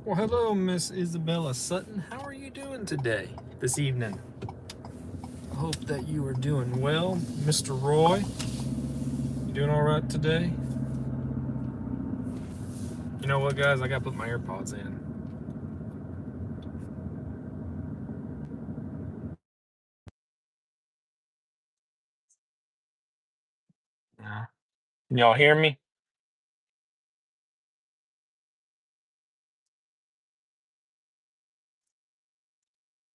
Well, hello, Miss Isabella Sutton. How are you doing today, this evening? I hope that you are doing well. Mr. Roy, you doing all right today? You know what, guys? I gotta put my AirPods in. Can y'all hear me?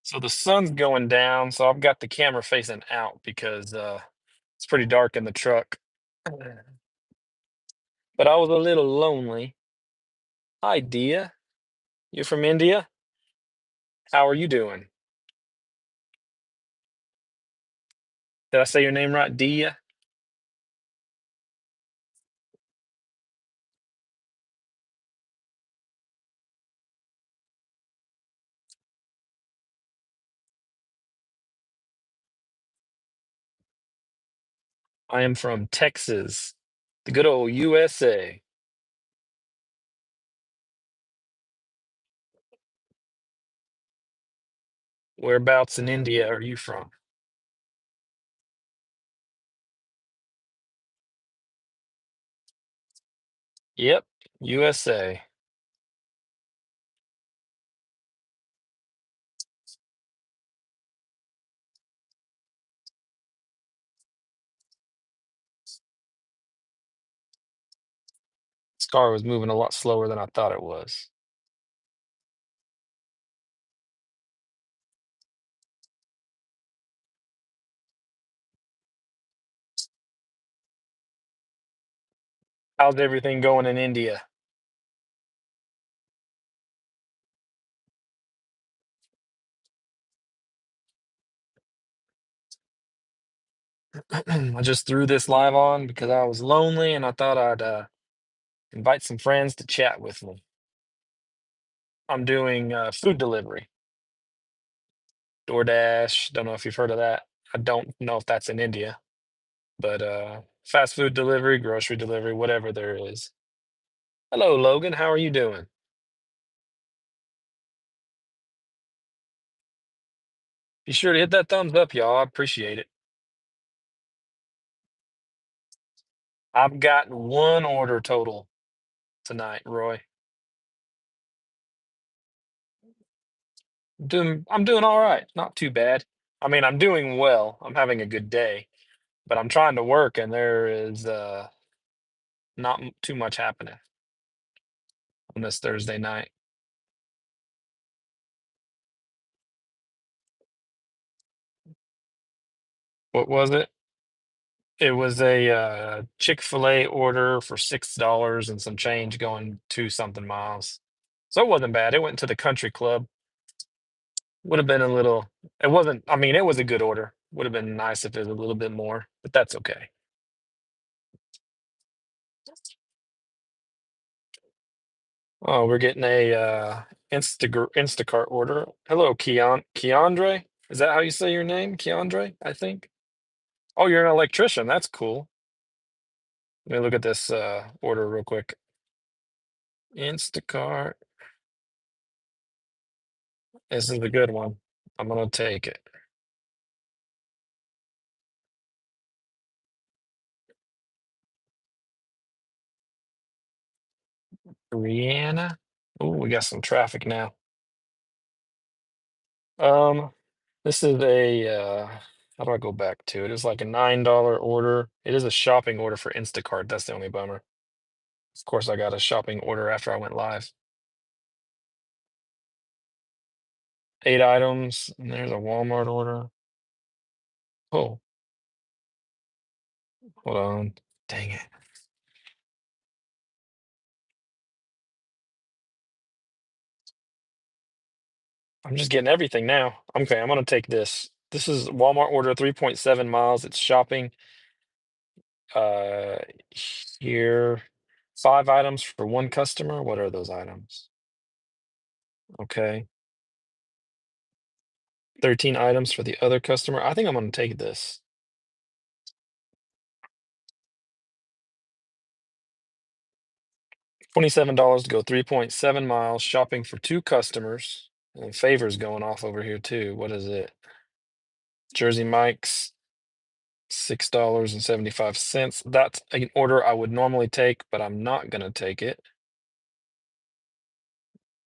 So the sun's going down, so I've got the camera facing out because it's pretty dark in the truck. But I was a little lonely. Hi, Dia. You from India? How are you doing? Did I say your name right, Dia? I am from Texas, the good old USA. Whereabouts in India are you from? Yep, USA. This car was moving a lot slower than I thought it was. How's everything going in India? I just threw this live on because I was lonely and I thought I'd invite some friends to chat with me. I'm doing food delivery, Doordash. Don't know if you've heard of that. I don't know if that's in India, but fast food delivery, grocery delivery, whatever there is. Hello, Logan. How are you doing? Be sure to hit that thumbs up, y'all. I appreciate it. I've got one order total tonight, Roy. I'm doing all right. Not too bad. I mean, I'm doing well. I'm having a good day, but I'm trying to work and there is not too much happening on this Thursday night. What was it? It was a Chick-fil-A order for $6 and some change going to something miles. So it wasn't bad. It went to the country club. Would have been a little, it wasn't, I mean, it was a good order. Would have been nice if it was a little bit more, but that's okay. Oh, we're getting a Instacart order. Hello, Keandre. Is that how you say your name? Keandre, I think. Oh, you're an electrician. That's cool. Let me look at this order real quick. Instacart. This is a good one. I'm gonna take it. Brianna. Oh, we got some traffic now. Um, this is a how do I go back to it? It's like a $9 order. It is a shopping order for Instacart. That's the only bummer. Of course, I got a shopping order after I went live. 8 items, and there's a Walmart order. Oh, hold on. Dang it. I'm just getting everything now. Okay, I'm gonna take this. This is Walmart order 3.7 miles. It's shopping. Uh, here, 5 items for one customer. What are those items? Okay, 13 items for the other customer. I think I'm gonna take this. $27 to go 3.7 miles shopping for two customers. And favors going off over here too. What is it? Jersey Mike's, $6.75. That's an order I would normally take, but I'm not going to take it.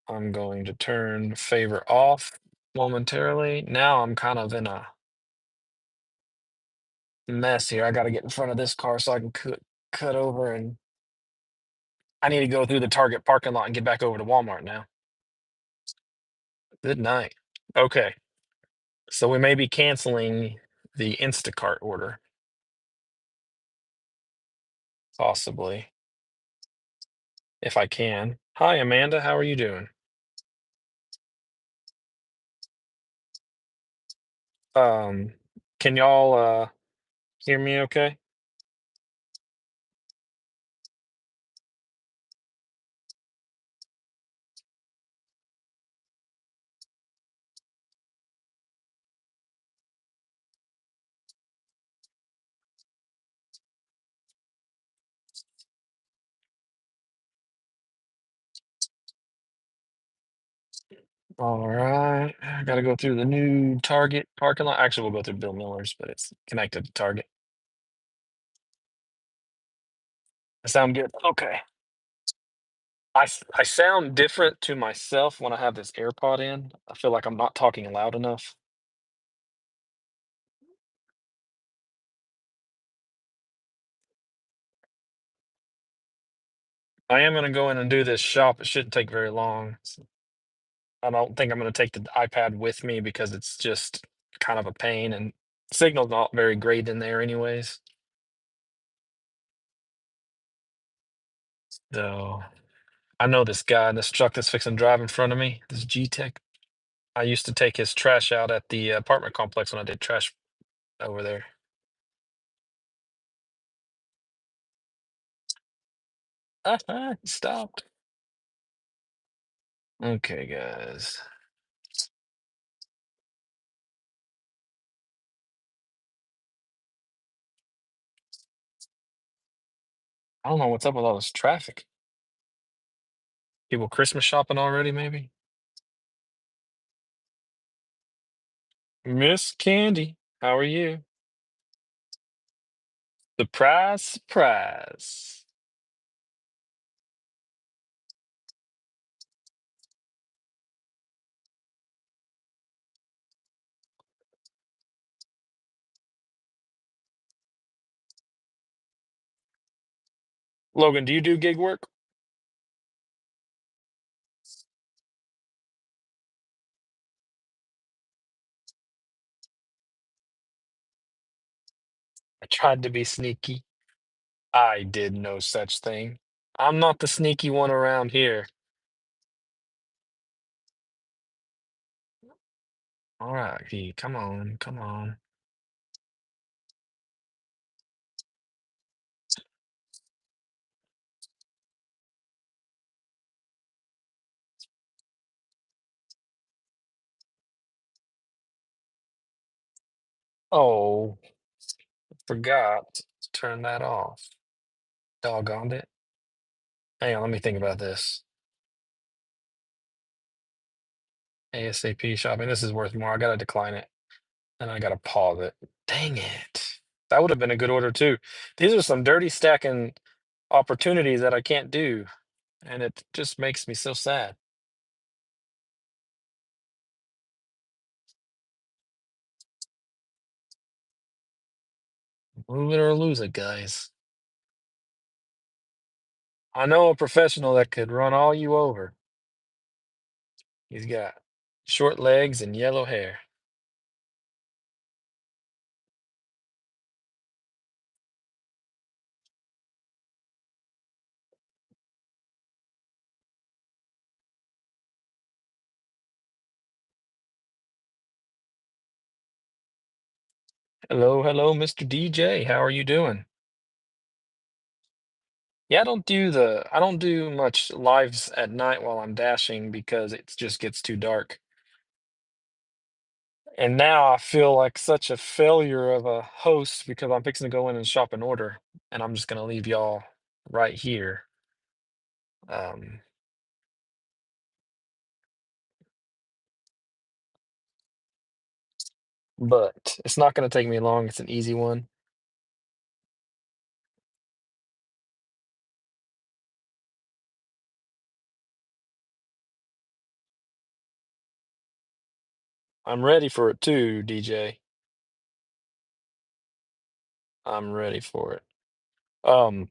I'm going to turn favor off momentarily. Now I'm kind of in a mess here. I got to get in front of this car so I can cut over, and I need to go through the Target parking lot and get back over to Walmart now. Good night. Okay, so we may be canceling the Instacart order, possibly, if I can. Hi, Amanda. How are you doing? Um, can y'all hear me okay? All right. I gotta go through the new Target parking lot. Actually, we'll go through Bill Miller's, but it's connected to Target. I sound good. Okay. I sound different to myself when I have this AirPod in. I feel like I'm not talking loud enough. I am gonna go in and do this shop. It shouldn't take very long. I don't think I'm gonna take the iPad with me because it's just kind of a pain, and signal's not very great in there anyways. So I know this guy in this truck that's fixing to drive in front of me, this G-Tech. I used to take his trash out at the apartment complex when I did trash over there. He stopped. Okay, guys. I don't know what's up with all this traffic. People Christmas shopping already, maybe? Miss Candy, how are you? Surprise, surprise. Logan, do you do gig work? I tried to be sneaky. I did no such thing. I'm not the sneaky one around here. All right, V, come on, come on. Oh, forgot to turn that off. Doggone it. Hang on, let me think about this. ASAP shopping. This is worth more. I gotta decline it. And I gotta pause it. Dang it. That would have been a good order too. These are some dirty stacking opportunities that I can't do. And it just makes me so sad. Move it or lose it, guys. I know a professional that could run all you over. He's got short legs and yellow hair. Hello, hello, Mr. DJ. How are you doing? Yeah, I don't do much lives at night while I'm dashing because it just gets too dark. And now I feel like such a failure of a host because I'm fixing to go in and shop an order, and I'm just gonna leave y'all right here. Um, but it's not gonna take me long. It's an easy one. I'm ready for it too, DJ. I'm ready for it. Um,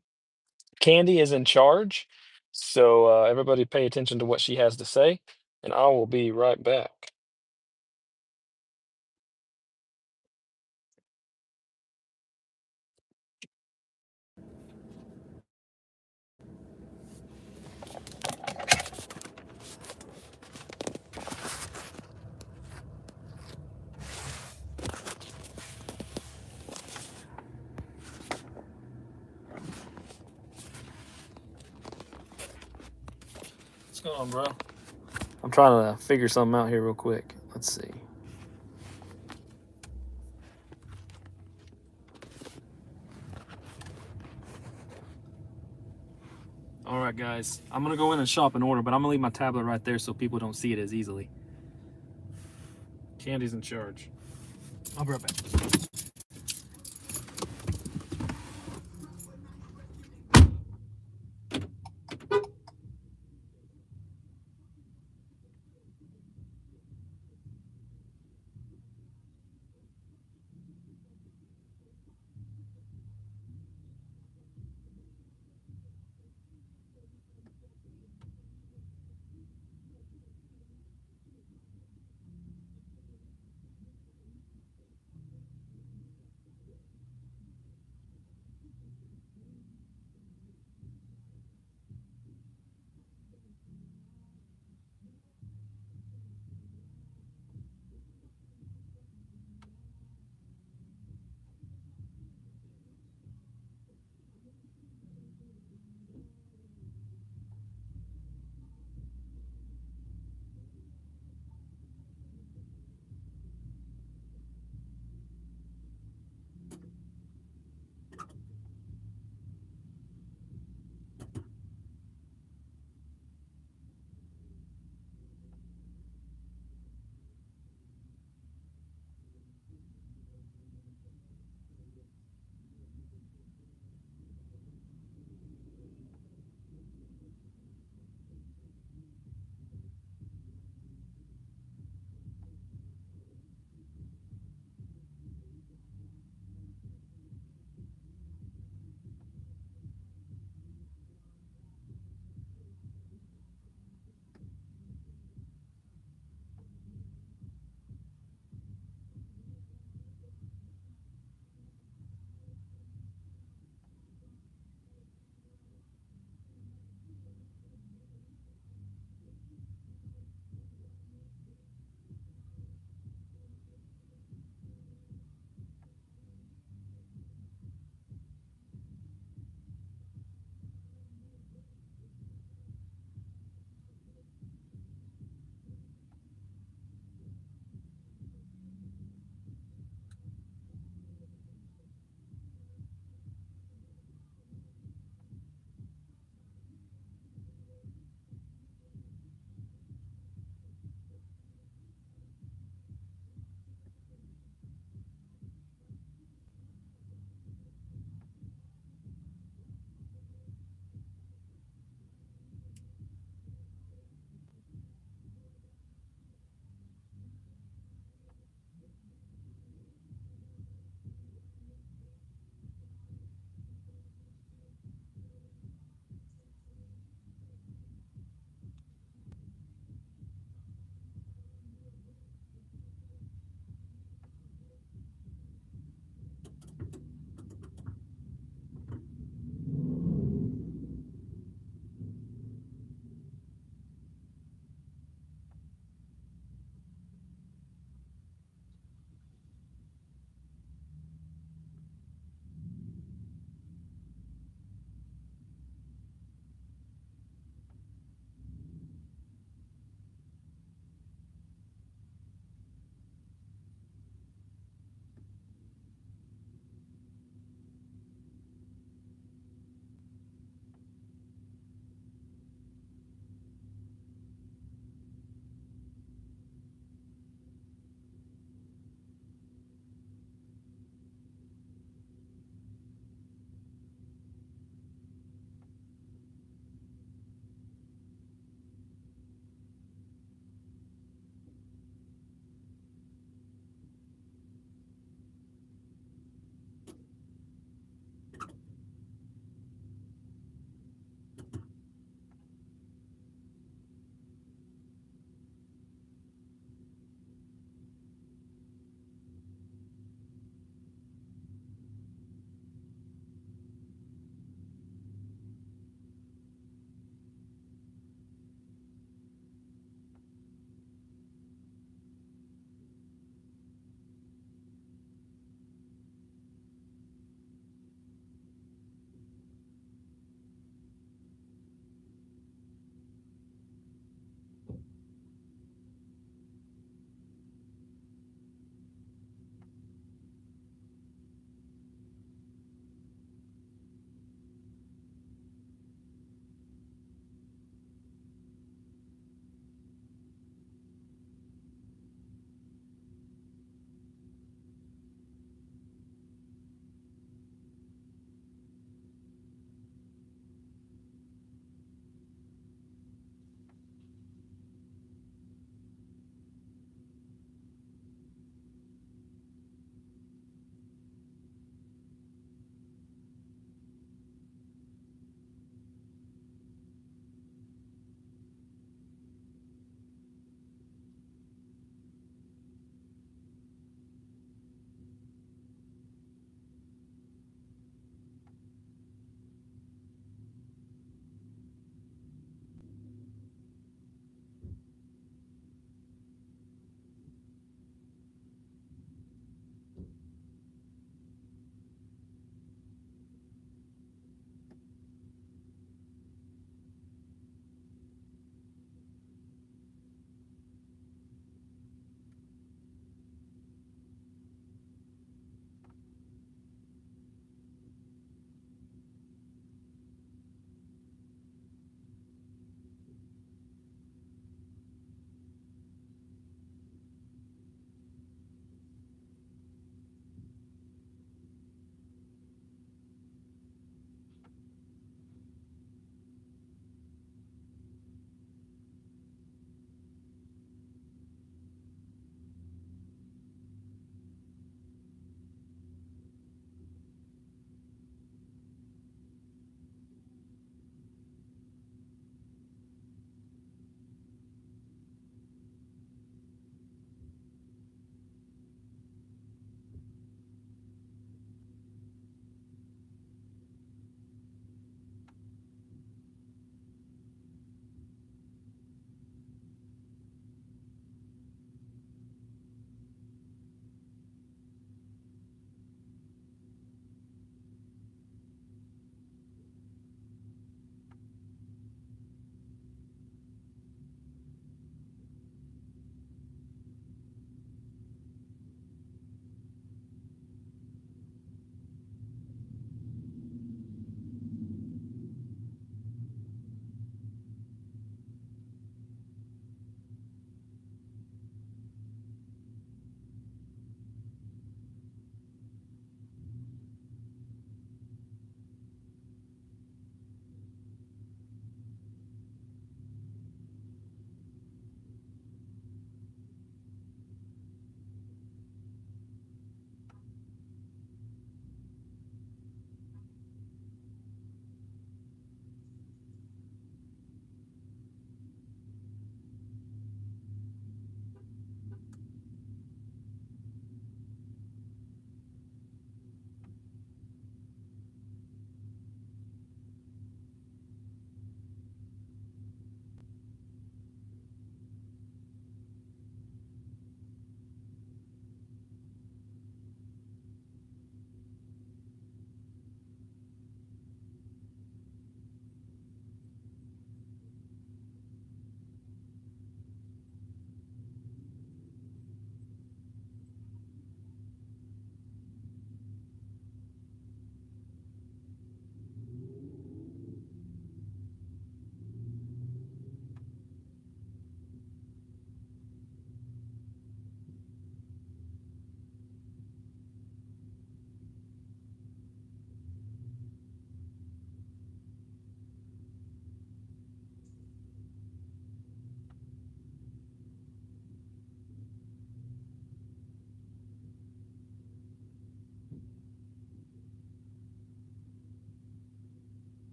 Candy is in charge, so everybody pay attention to what she has to say, and I will be right back. What's going on, bro? I'm trying to figure something out here real quick. Let's see. All right, guys. I'm gonna go in and shop in order, but I'm gonna leave my tablet right there so people don't see it as easily. Candy's in charge. I'll be right back.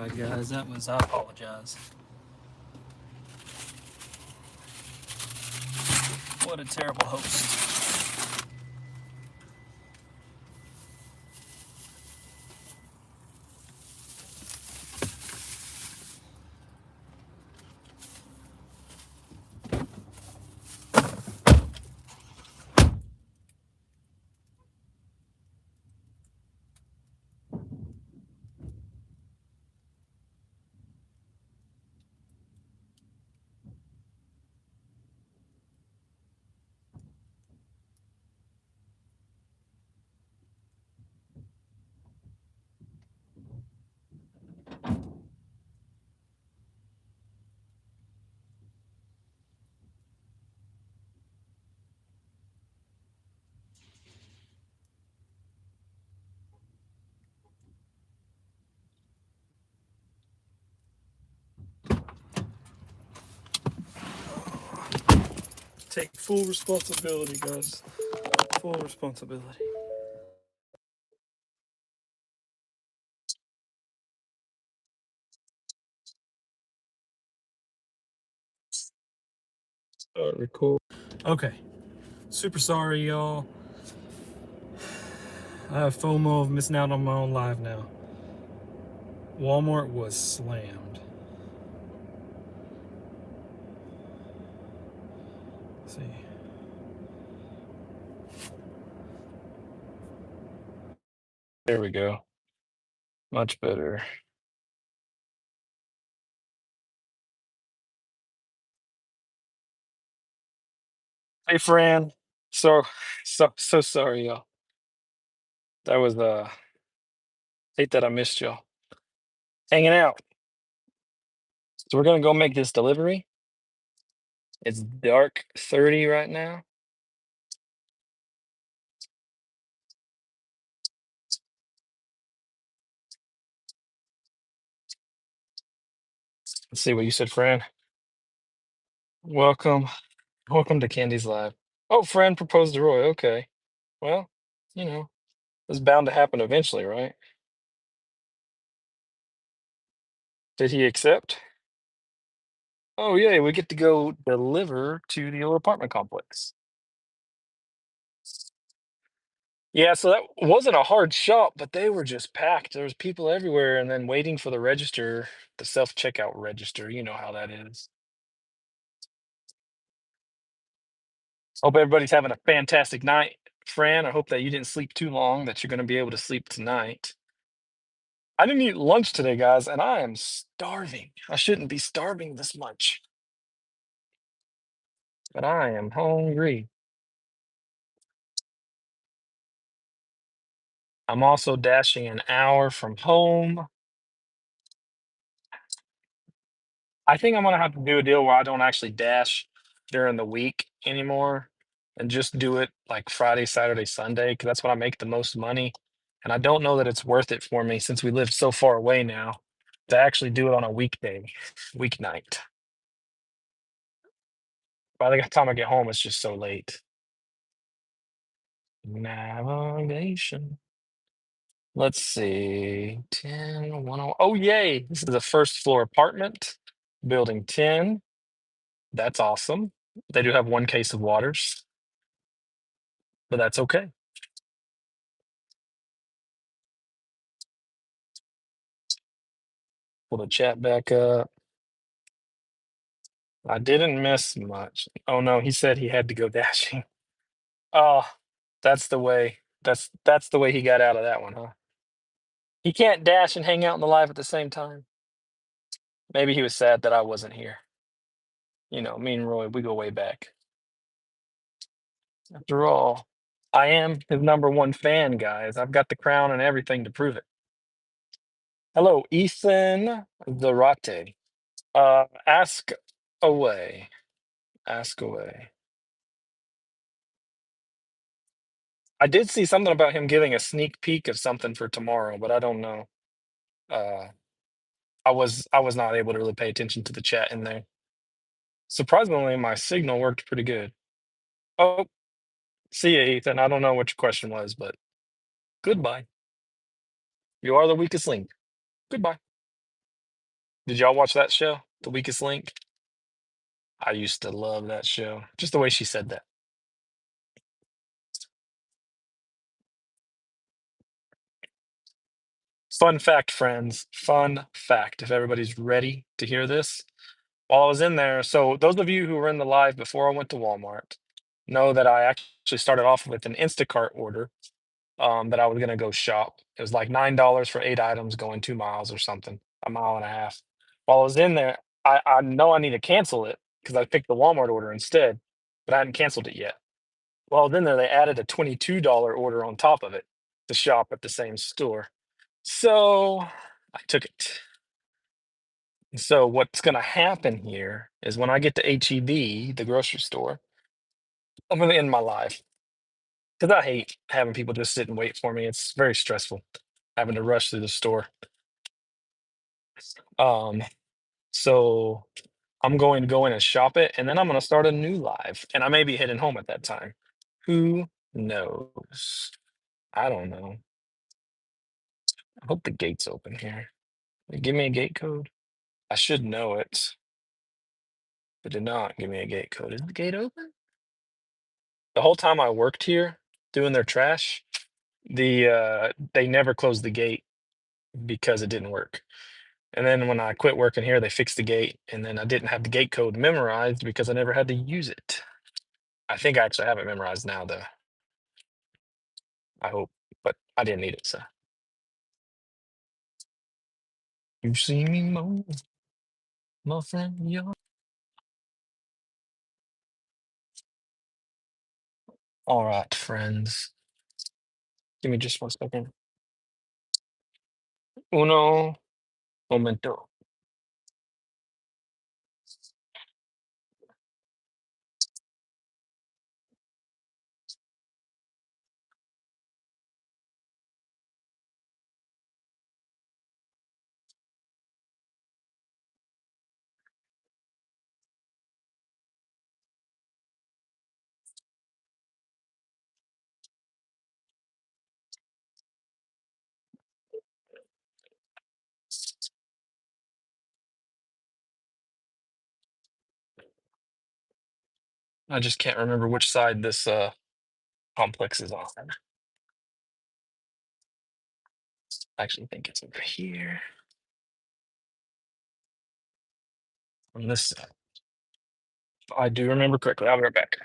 sorry, guys. I apologize. What a terrible host. Take full responsibility, guys. Full responsibility. Record. Okay. Super sorry, y'all. I have FOMO of missing out on my own live now. Walmart was slammed. Let's see. There we go. Much better. Hey, Fran. So sorry, y'all. That was hate that I missed y'all. Hanging out. So we're gonna go make this delivery. It's dark 30 right now. Let's see what you said, Fran. Welcome. Welcome to Candy's Live. Oh, Fran proposed to Roy. Okay. Well, you know, it's bound to happen eventually, right? Did he accept? Oh, yeah, we get to go deliver to the old apartment complex. Yeah, so that wasn't a hard shop, but they were just packed. There was people everywhere and then waiting for the register, the self-checkout register. You know how that is. Hope everybody's having a fantastic night. Fran, I hope that you didn't sleep too long, that you're going to be able to sleep tonight. I didn't eat lunch today, guys, and I am starving. I shouldn't be starving this much, but I am hungry. I'm also dashing an hour from home. I think I'm gonna have to do a deal where I don't actually dash during the week anymore and just do it like Friday, Saturday, Sunday, because that's when I make the most money. And I don't know that it's worth it for me since we live so far away now to actually do it on a weekday, weeknight. By the time I get home, it's just so late. Navigation. Let's see. 10, 101. Oh, yay. This is a first floor apartment, building 10. That's awesome. They do have one case of waters, but that's okay. Pull the chat back up. I didn't miss much. Oh no, he said he had to go dashing. Oh, that's the way. That's the way he got out of that one, huh? He can't dash and hang out in the live at the same time. Maybe he was sad that I wasn't here. You know, me and Roy, we go way back. After all, I am his number one fan, guys. I've got the crown and everything to prove it. Hello, Ethan Zarate. Ask away. Ask away. I did see something about him giving a sneak peek of something for tomorrow, but I don't know. Uh, I was not able to really pay attention to the chat in there. Surprisingly, my signal worked pretty good. Oh, see ya, Ethan. I don't know what your question was, but goodbye. You are the weakest link. Goodbye. Did y'all watch that show, The Weakest Link? I used to love that show. Just the way she said that. Fun fact, friends. Fun fact. If everybody's ready to hear this, while I was in there, so those of you who were in the live before I went to Walmart know that I actually started off with an Instacart order that I was gonna go shop. It was like $9 for 8 items going 2 miles or something, a mile and a half. While I was in there, I know I need to cancel it because I picked the Walmart order instead, but I hadn't canceled it yet. Well, then there they added a $22 order on top of it to shop at the same store. So I took it. So what's gonna happen here is when I get to HEB, the grocery store, I'm gonna end my life because I hate having people just sit and wait for me. It's very stressful having to rush through the store. Um, so I'm going to go in and shop it, and then I'm gonna start a new live, and I may be heading home at that time. Who knows? I don't know. I hope the gate's open here. Give me a gate code. I should know it, but did not give me a gate code. Is the gate open? The whole time I worked here doing their trash, they never closed the gate because it didn't work. And then when I quit working here, they fixed the gate, and then I didn't have the gate code memorized because I never had to use it. I think I actually have it memorized now, though. I hope, but I didn't need it, so. You see me move, my friend, yeah. All right, friends. Give me just 1 second. Uno momento. I just can't remember which side this complex is on. I actually think it's over here on this side. If I do remember correctly. I'll be right back.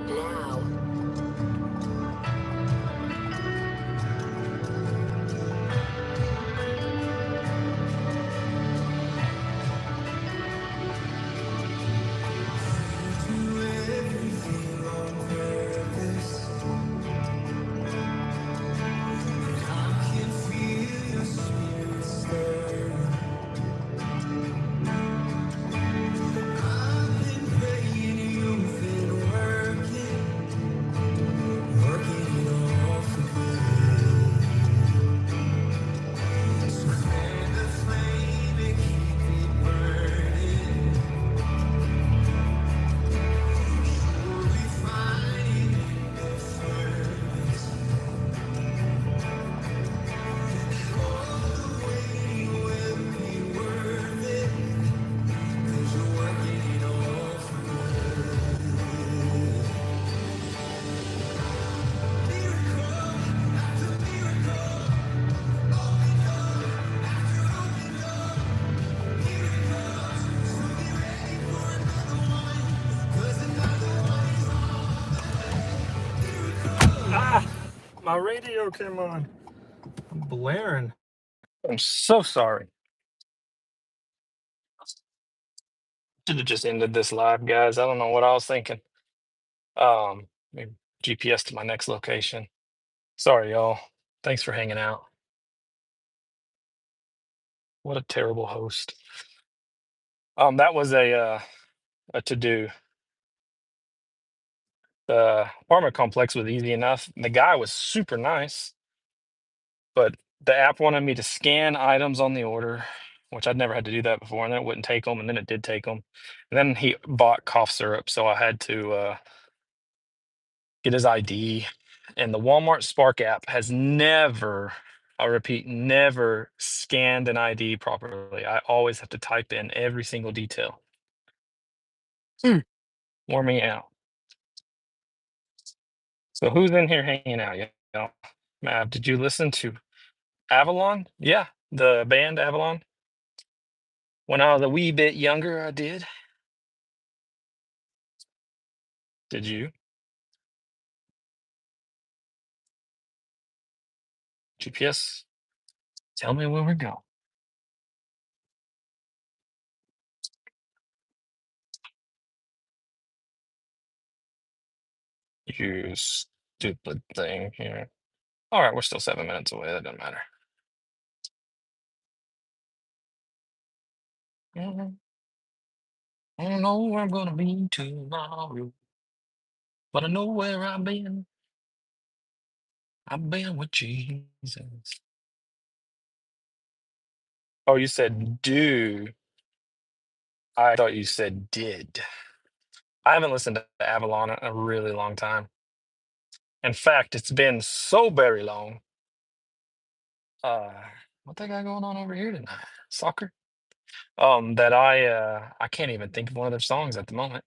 it now. Ah, my radio came on. I'm blaring. I'm so sorry. Should have just ended this live, guys. I don't know what I was thinking. Maybe GPS to my next location. Sorry, y'all. Thanks for hanging out. What a terrible host. That was a to do. The apartment complex was easy enough. The guy was super nice, but the app wanted me to scan items on the order, which I'd never had to do that before, and then it wouldn't take them, and then it did take them. And then he bought cough syrup, so I had to get his ID. And the Walmart Spark app has never, I repeat, never scanned an ID properly. I always have to type in every single detail. Wore me out. So who's in here hanging out, y'all? Mav, did you listen to Avalon? Yeah, the band Avalon. When I was a wee bit younger, I did. Did you? GPS, tell me where we're going. You stupid thing here. All right, we're still 7 minutes away. That doesn't matter. Mhm. I don't know where I'm gonna be tomorrow, but I know where I've been. I've been with Jesus. Oh, you said do. I thought you said did. I haven't listened to Avalon in a really long time. In fact, it's been so very long. Uh, what they got going on over here tonight? Soccer? That I can't even think of one of their songs at the moment.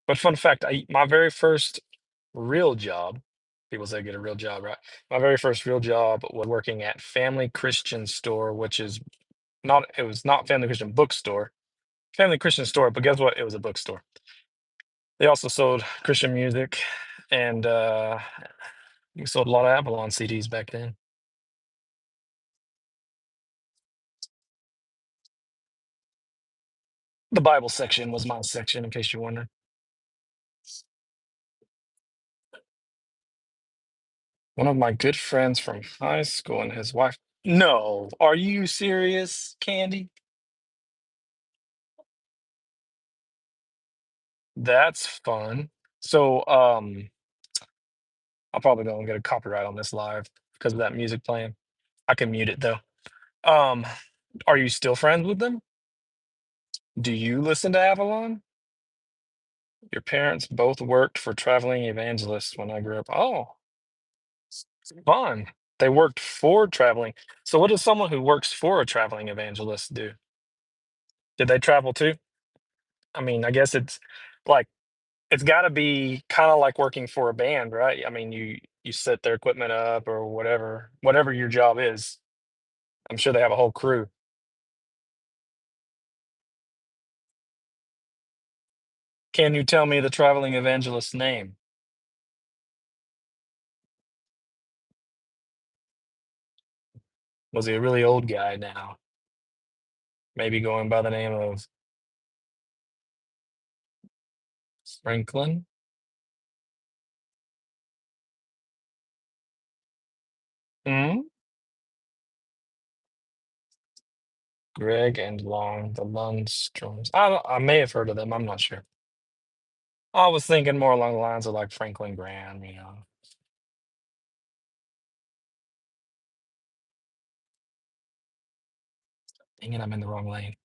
But fun fact, my very first real job, people say get a real job, right? My very first real job was working at Family Christian Store, which is not, it was not Family Christian Bookstore, Family Christian Store, but guess what? It was a bookstore. They also sold Christian music, and we sold a lot of Avalon CDs back then. The Bible section was my section, in case you're wondering. One of my good friends from high school and his wife. No, are you serious, Candy? That's fun. So, I'll probably go and get a copyright on this live because of that music playing. I can mute it though. Um, are you still friends with them? Do you listen to Avalon? Your parents both worked for traveling evangelists when I grew up. Oh, fun. They worked for traveling. So, what does someone who works for a traveling evangelist do? Did they travel too? I mean, I guess it's like it's got to be kind of like working for a band, right? I mean, you set their equipment up or whatever your job is. I'm sure they have a whole crew. Can you tell me the traveling evangelist's name? Was he a really old guy now? Maybe going by the name of Franklin? Hmm? Greg and Long, the Lundstroms. I may have heard of them. I'm not sure. I was thinking more along the lines of like Franklin Graham, you know. Dang it, I'm in the wrong lane.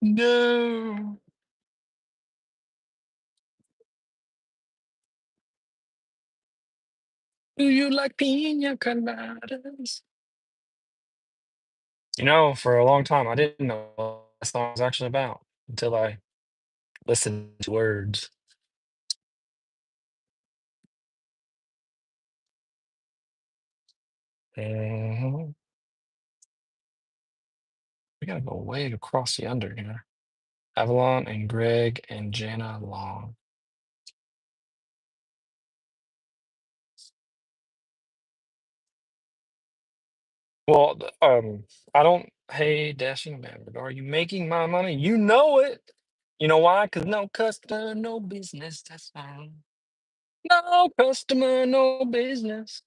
No. Do you like pina coladas? You know, for a long time, I didn't know what that song was actually about until I listened to words. Mhm. We gotta go way across yonder here. Avalon and Greg and Jana Long. Well, I don't. Hey, dashing man, but are you making my money? You know it. You know why? Cause no customer, no business. That's fine. No customer, no business.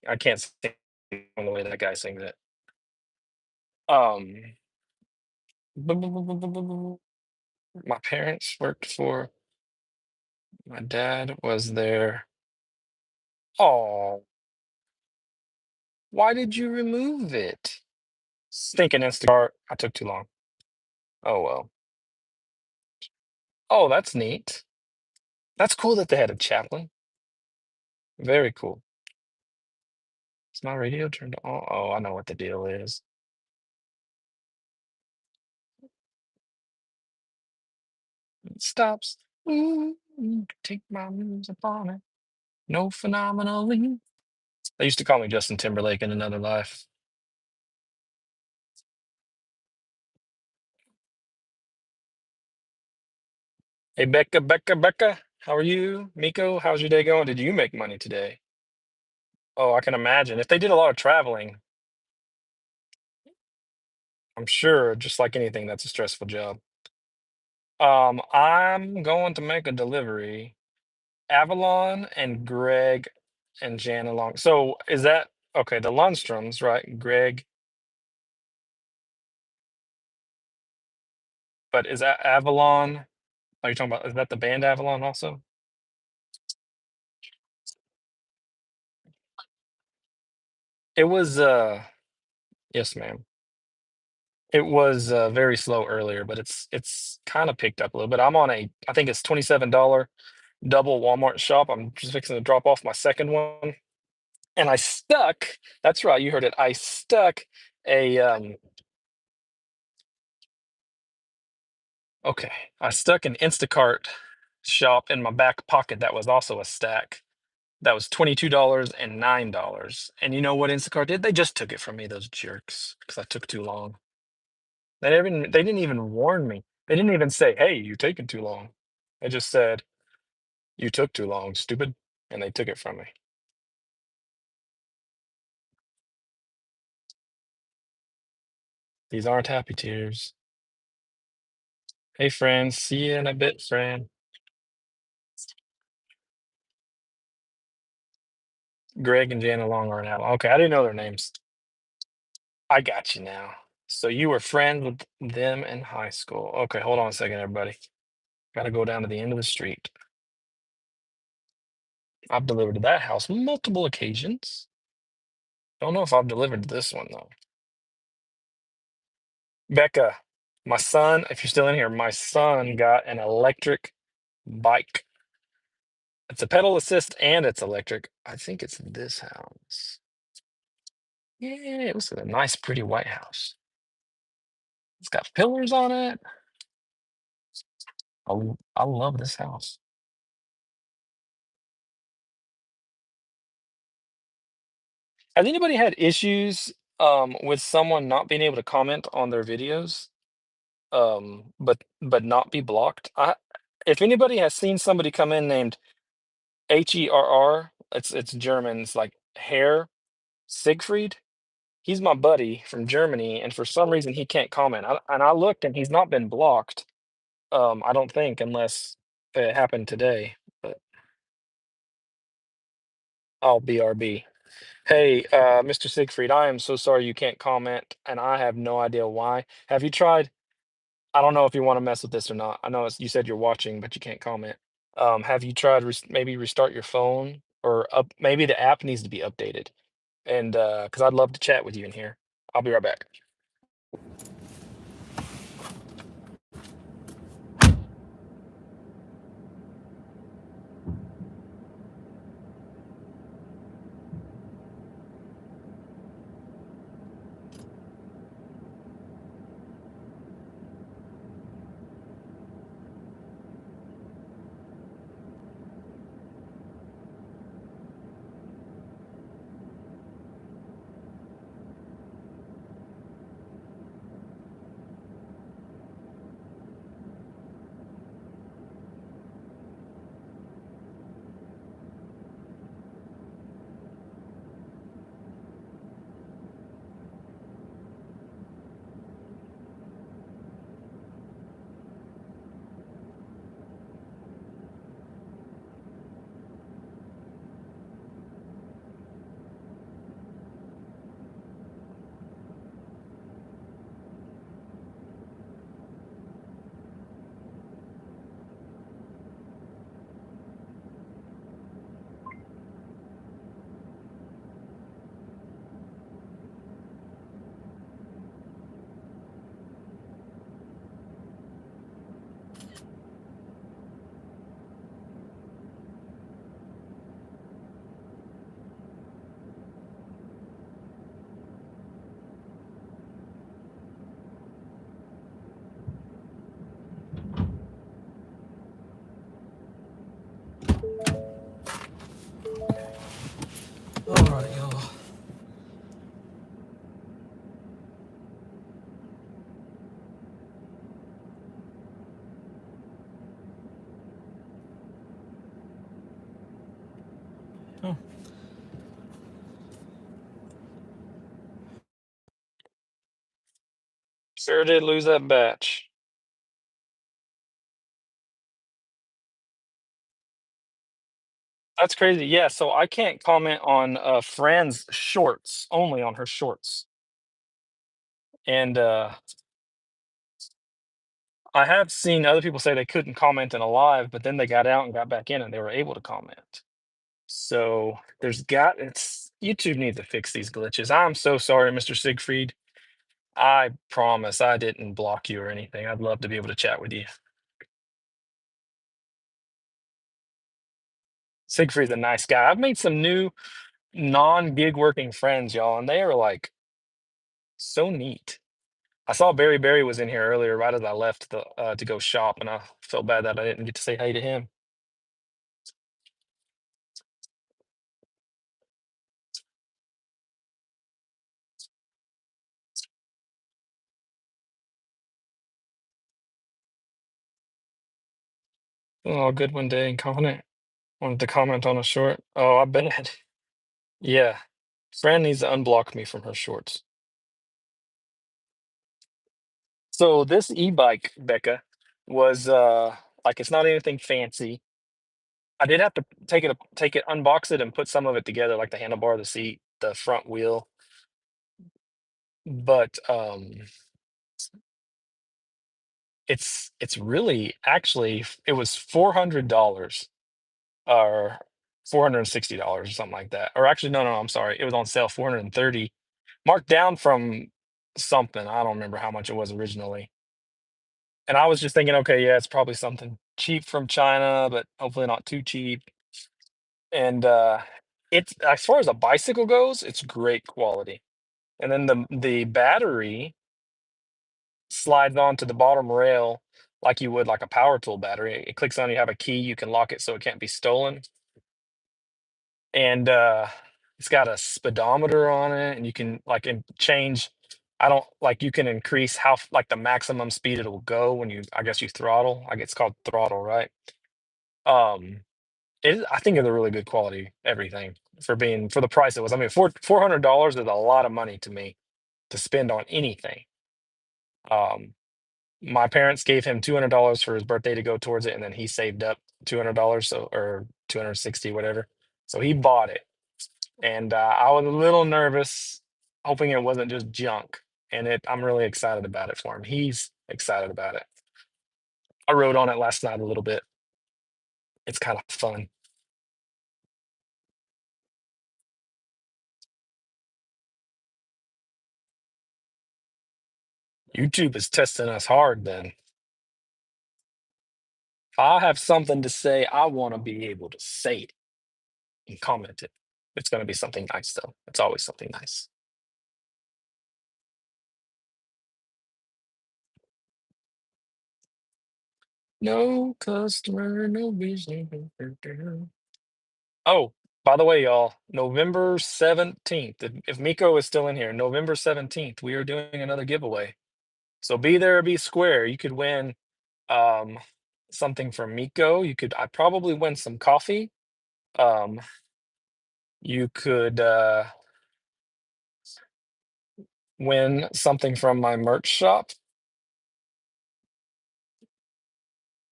I can't sing the way that guy sings it. Um, my parents worked for. My dad was there. Oh, why did you remove it? Stinking Instacart. I took too long. Oh well. Oh, that's neat. That's cool that they had a chaplain. Very cool. Is my radio turned on? Oh, I know what the deal is. It stops. Ooh, take my moves upon it. No phenomenally. They used to call me Justin Timberlake in another life. Hey, Becca, Becca, Becca. How are you? Miko, how's your day going? Did you make money today? Oh, I can imagine. If they did a lot of traveling, I'm sure, just like anything, that's a stressful job. I'm going to make a delivery. Avalon and Greg and Jan along. So is that okay? The Lundstroms, right? Greg, but is that Avalon? Are you talking about? Is that the band Avalon also? It was. Yes, ma'am. It was very slow earlier, but it's kind of picked up a little bit. I'm on a. I think it's $27 double Walmart shop. I'm just fixing to drop off my second one, and I stuck. That's right, you heard it. I stuck a okay. I stuck an Instacart shop in my back pocket that was also a stack. That was $22 and $9. And you know what Instacart did? They just took it from me, those jerks, because I took too long. They didn't even warn me. They didn't even say, "Hey, you're taking too long." They just said, "You took too long, stupid," and they took it from me. These aren't happy tears. Hey, friends, see you in a bit, friend. Greg and Jana Long are now. Okay, I didn't know their names. I got you now. So you were friends with them in high school. Okay, hold on a second, everybody. Gotta go down to the end of the street. I've delivered to that house multiple occasions. Don't know if I've delivered to this one though. Becca, my son, if you're still in here, my son got an electric bike. It's a pedal assist and it's electric. I think it's this house. Yeah, it was a nice, pretty white house. It's got pillars on it. I love this house. Has anybody had issues with someone not being able to comment on their videos, but not be blocked? If anybody has seen somebody come in named Herr, it's German, it's like Herr Siegfried. He's my buddy from Germany, and for some reason he can't comment. And I looked, and he's not been blocked. I don't think, unless it happened today. But I'll BRB. Hey, Mr. Siegfried, I am so sorry you can't comment, and I have no idea why. Have you tried? I don't know if you want to mess with this or not. I know you said you're watching, but you can't comment. Have you tried maybe restart your phone or maybe the app needs to be updated? And because I'd love to chat with you in here. I'll be right back. All right, y'all. Oh, Sure did lose that batch. That's crazy. Yeah, so I can't comment on Fran's shorts, only on her shorts. And I have seen other people say they couldn't comment in a live, but then they got out and got back in and they were able to comment. So it's YouTube needs to fix these glitches. I'm so sorry, Mr. Siegfried. I promise I didn't block you or anything. I'd love to be able to chat with you. Siegfried's a nice guy. I've made some new non-gig working friends, y'all, and they are like so neat. I saw Barry was in here earlier, right as I left to go shop, and I felt bad that I didn't get to say hey to him. Oh, good one day and comment. Wanted to comment on a short. Oh, I bet. Yeah. Fran needs to unblock me from her shorts. So this e-bike, Becca, was like it's not anything fancy. I did have to take it, unbox it, and put some of it together, like the handlebar, the seat, the front wheel. But it's really actually it was $400 or $460 or something like that. Or actually, no, I'm sorry. It was on sale 430, marked down from something. I don't remember how much it was originally. And I was just thinking, okay, yeah, it's probably something cheap from China, but hopefully not too cheap. And it's as far as a bicycle goes, it's great quality. And then the battery slides onto the bottom rail like you would like a power tool battery. It clicks on, you have a key, you can lock it so it can't be stolen. And it's got a speedometer on it, and you can change I don't like you can increase like the maximum speed it'll go when I guess you throttle. Like it's called throttle, right? Um, I think it's a really good quality everything for the price it was. I mean, $400 is a lot of money to me to spend on anything. Um, my parents gave him $200 for his birthday to go towards it, and then he saved up $200, so or 260, whatever. So he bought it, and I was a little nervous, hoping it wasn't just junk. And I'm really excited about it for him. He's excited about it. I rode on it last night a little bit. It's kind of fun. YouTube is testing us hard. Then, if I have something to say, I want to be able to say it and comment it. It's going to be something nice, though. It's always something nice. No customer, no business. Oh, by the way, y'all, November 17th, if Miko is still in here, November 17th, we are doing another giveaway. So be there, be square. You could win um something from Miko. I'd probably win some coffee. Um, you could win something from my merch shop.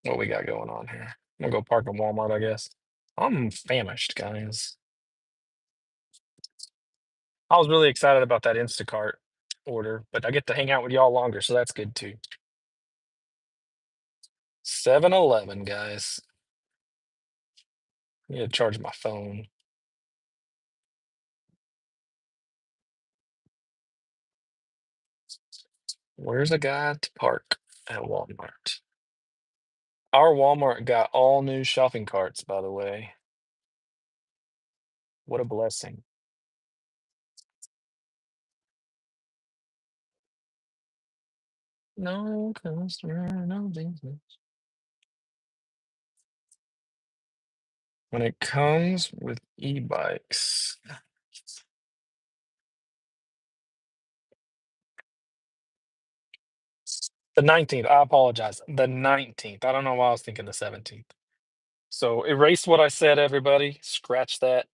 What we got going on here? I'm gonna go park at Walmart, I guess. I'm famished, guys. I was really excited about that Instacart order, but I get to hang out with y'all longer, so that's good too. 7-Eleven, guys. I need to charge my phone. Where's a guy to park at Walmart? Our Walmart got all new shopping carts, by the way. What a blessing. No customer, no business. When it comes with e-bikes, the 19th, I apologize. The 19th. I don't know why I was thinking the 17th. So erase what I said, everybody. Scratch that.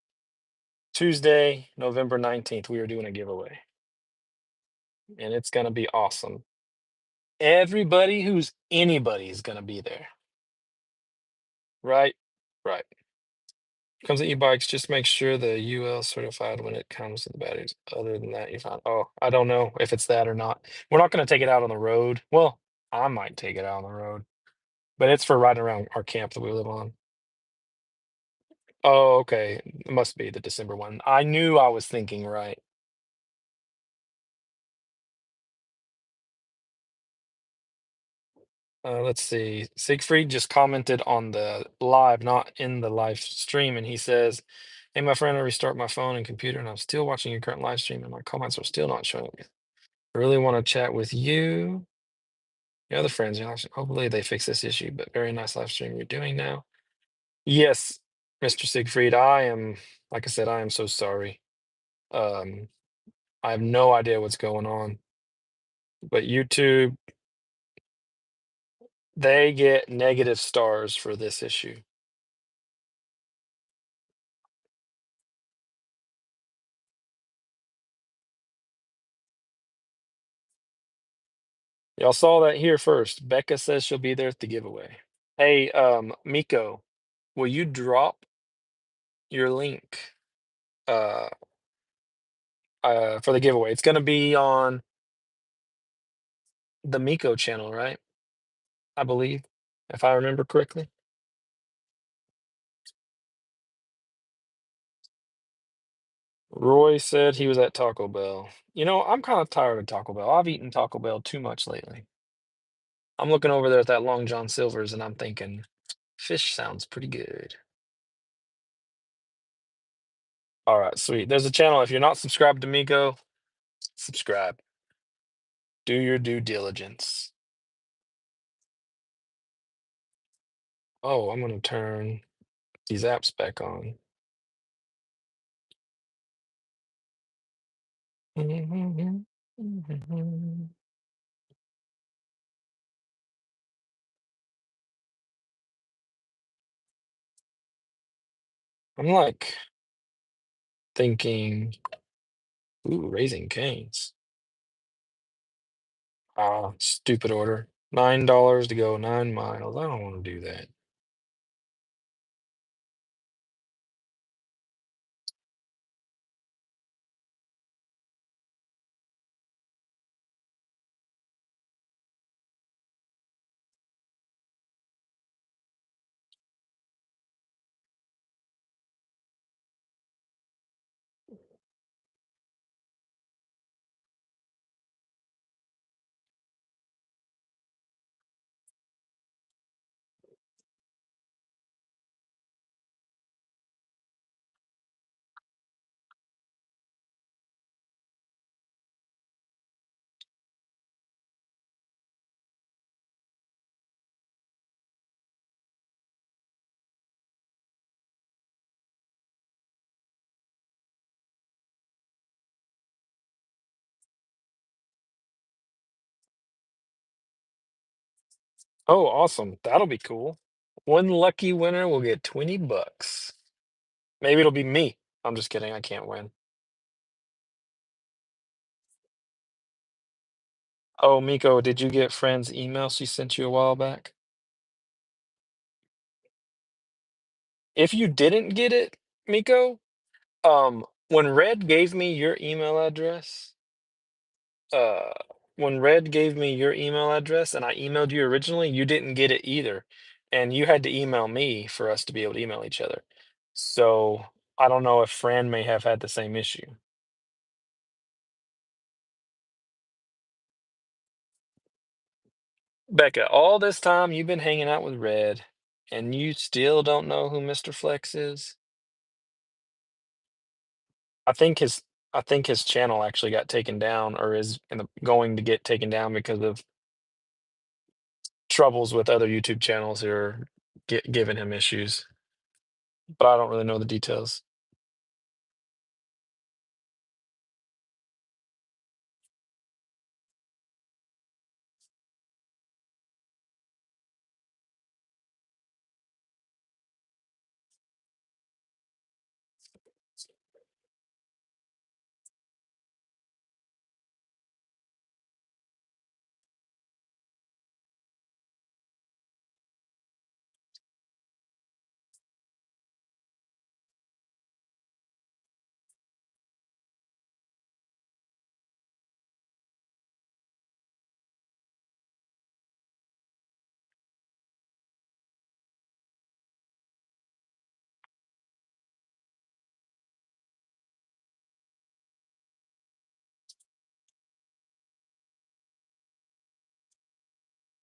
Tuesday, November 19th, we are doing a giveaway. And it's going to be awesome. Everybody who's anybody is going to be there. Right? Right. Comes to e-bikes, just make sure the UL certified when it comes to the batteries. Other than that, you're fine. Oh, I don't know if it's that or not. We're not going to take it out on the road. Well, I might take it out on the road, but it's for riding around our camp that we live on. Oh, okay. It must be the December one. I knew I was thinking right. Let's see. Siegfried just commented on the live, not in the live stream, and he says, "Hey, my friend, I restart my phone and computer, and I'm still watching your current live stream, and my comments are still not showing me. I really want to chat with you, your other friends. Hopefully, they fix this issue. But very nice live stream you're doing now." Yes, Mr. Siegfried, like I said, I am so sorry. Um, I have no idea what's going on, but YouTube, they get negative stars for this issue. Y'all saw that here first. Becca says she'll be there at the giveaway. Hey, Miko, will you drop your link uh for the giveaway? It's gonna be on the Miko channel, right? I believe, if I remember correctly. Roy said he was at Taco Bell. I'm kind of tired of Taco Bell. I've eaten Taco Bell too much lately. I'm looking over there at that Long John Silver's and I'm thinking, fish sounds pretty good. All right, sweet. There's a channel. If you're not subscribed to Miko, subscribe. Do your due diligence. Oh, I'm gonna turn these apps back on. Mhm. I'm like thinking, ooh, Raising Cane's. Ah, stupid order. $9 to go 9 miles. I don't want to do that. Oh, awesome. That'll be cool. One lucky winner will get 20 bucks. Maybe it'll be me. I'm just kidding. I can't win. Oh, Miko, did you get Friend's email she sent you a while back? If you didn't get it, Miko, when Red gave me your email address, uh, when Red gave me your email address and I emailed you originally, you didn't get it either. And you had to email me for us to be able to email each other. So I don't know if Fran may have had the same issue. Becca, all this time you've been hanging out with Red, and you still don't know who Mr. Flex is? I think his I think his channel actually got taken down or is going to get taken down because of troubles with other YouTube channels who are giving him issues, but I don't really know the details.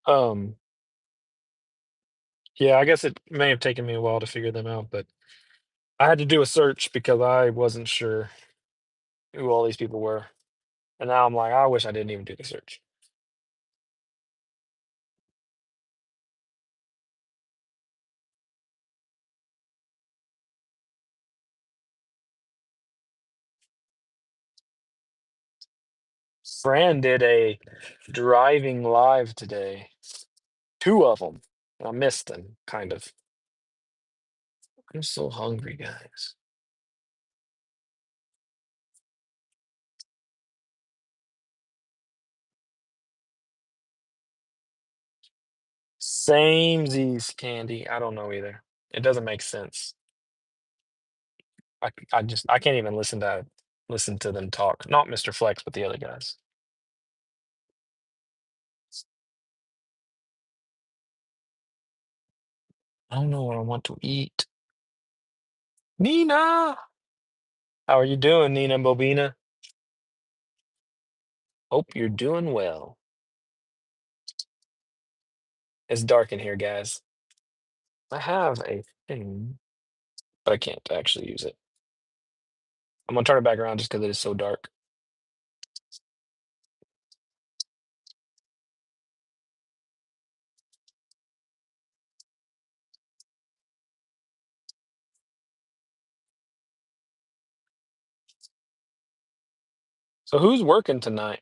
Um, yeah, I guess it may have taken me a while to figure them out, but I had to do a search because I wasn't sure who all these people were. And now I'm like, I wish I didn't even do the search. Fran did a driving live today, two of them. I missed them, kind of. I'm so hungry, guys. Samesies, Candy. I don't know either. It doesn't make sense. I can't even listen to them talk. Not Mr. Flex, but the other guys. I don't know what I want to eat. Nina! How are you doing, Nina Bobina? Hope you're doing well. It's dark in here, guys. I have a thing, but I can't actually use it. I'm gonna turn it back around just because it is so dark. So who's working tonight?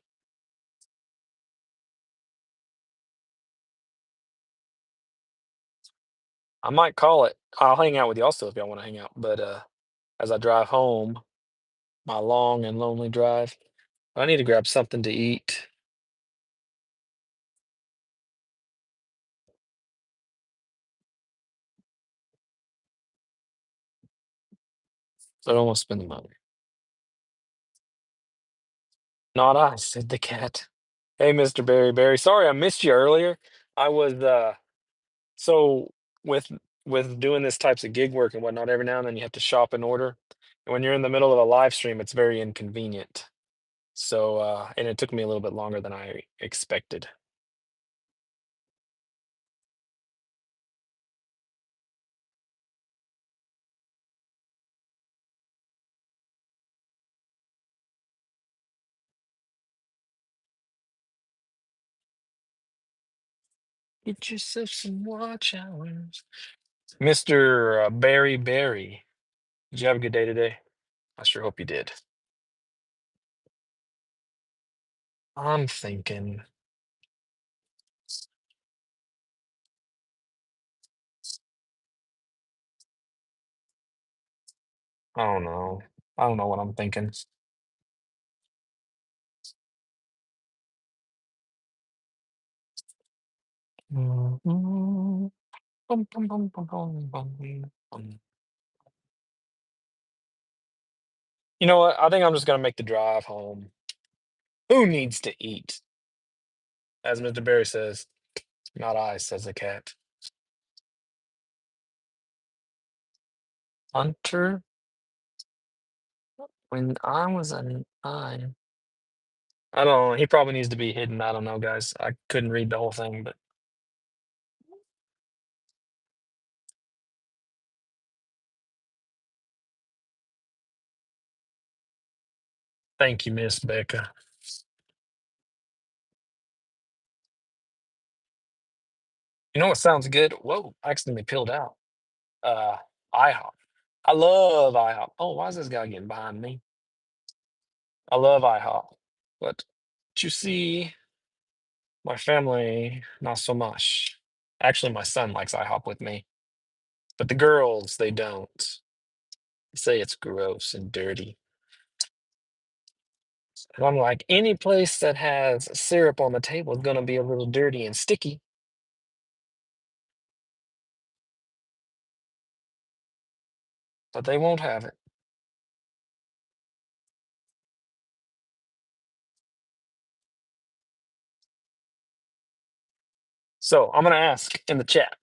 I might call it. I'll hang out with y'all still if y'all want to hang out. But as I drive home, my long and lonely drive, I need to grab something to eat. So I don't want to spend the money. Not I, said the cat. Hey, Mr. Berry Berry. Sorry I missed you earlier. I was so with doing this types of gig work and whatnot, every now and then you have to shop and order. And when you're in the middle of a live stream, it's very inconvenient. So and it took me a little bit longer than I expected. Get yourself some watch hours. Mr. Berry Berry. Did you have a good day today? I sure hope you did. I'm thinking, I don't know. I don't know what I'm thinking. Mhm. Bum, bum, bum, bum, bum, bum, bum. You know what? I think I'm just gonna make the drive home. Who needs to eat? As Mr. Barry says, not I, says the cat. Hunter, when I was an I don't know. He probably needs to be hidden. I don't know, guys. I couldn't read the whole thing, but thank you, Miss Becca. You know what sounds good? Whoa, I accidentally peeled out. Uh, IHOP. I love IHOP. Oh, why is this guy getting behind me? I love IHOP, but you see, my family not so much. Actually, my son likes IHOP with me, but the girls they don't. They say it's gross and dirty. And I'm like, any place that has syrup on the table is gonna be a little dirty and sticky, but they won't have it. So I'm gonna ask in the chat,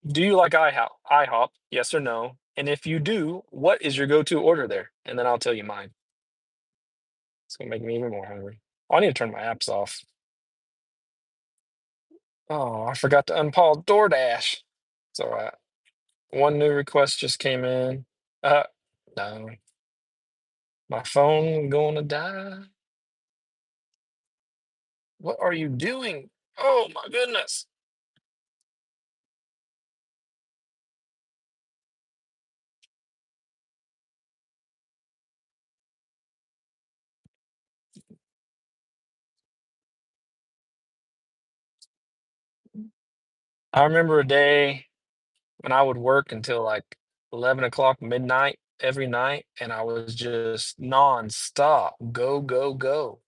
do you like IHOP? IHOP, yes or no? And if you do, what is your go-to order there? And then I'll tell you mine. It's gonna make me even more hungry. Oh, I need to turn my apps off. Oh, I forgot to unpause Doordash. It's all right. One new request just came in. Uh, no, my phone gonna die. What are you doing? Oh my goodness. I remember a day when I would work until like 11 o'clock midnight every night, and I was just nonstop. Go, go, go.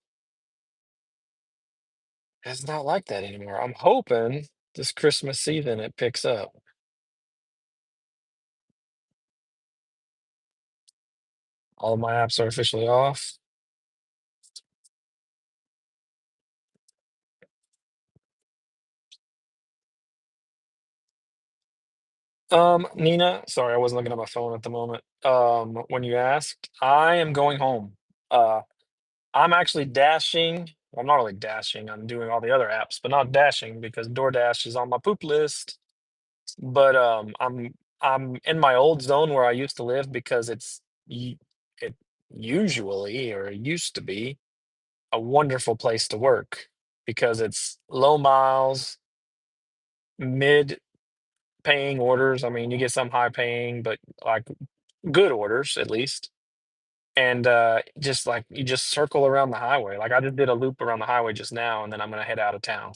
It's not like that anymore. I'm hoping this Christmas season it picks up. All of my apps are officially off. Nina, sorry, I wasn't looking at my phone at the moment. When you asked, I am going home. Uh, I'm actually dashing. Well, I'm not really dashing. I'm doing all the other apps, but not dashing because DoorDash is on my poop list. But I'm in my old zone where I used to live because it usually or used to be a wonderful place to work because it's low miles, mid paying orders. I mean, you get some high paying, but like good orders at least. And just like you just circle around the highway. Like I just did a loop around the highway just now, and then I'm gonna head out of town.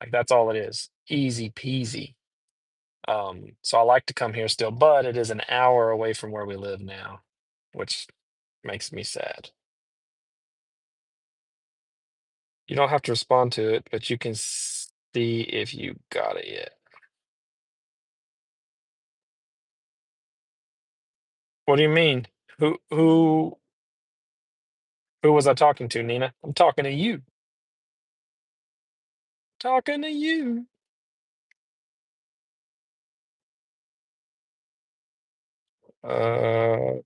Like that's all it is. Easy peasy. So I like to come here still, but it is an hour away from where we live now, which makes me sad. You don't have to respond to it, but you can see if you got it yet. What do you mean? Who was I talking to, Nina? I'm talking to you. Talking to you.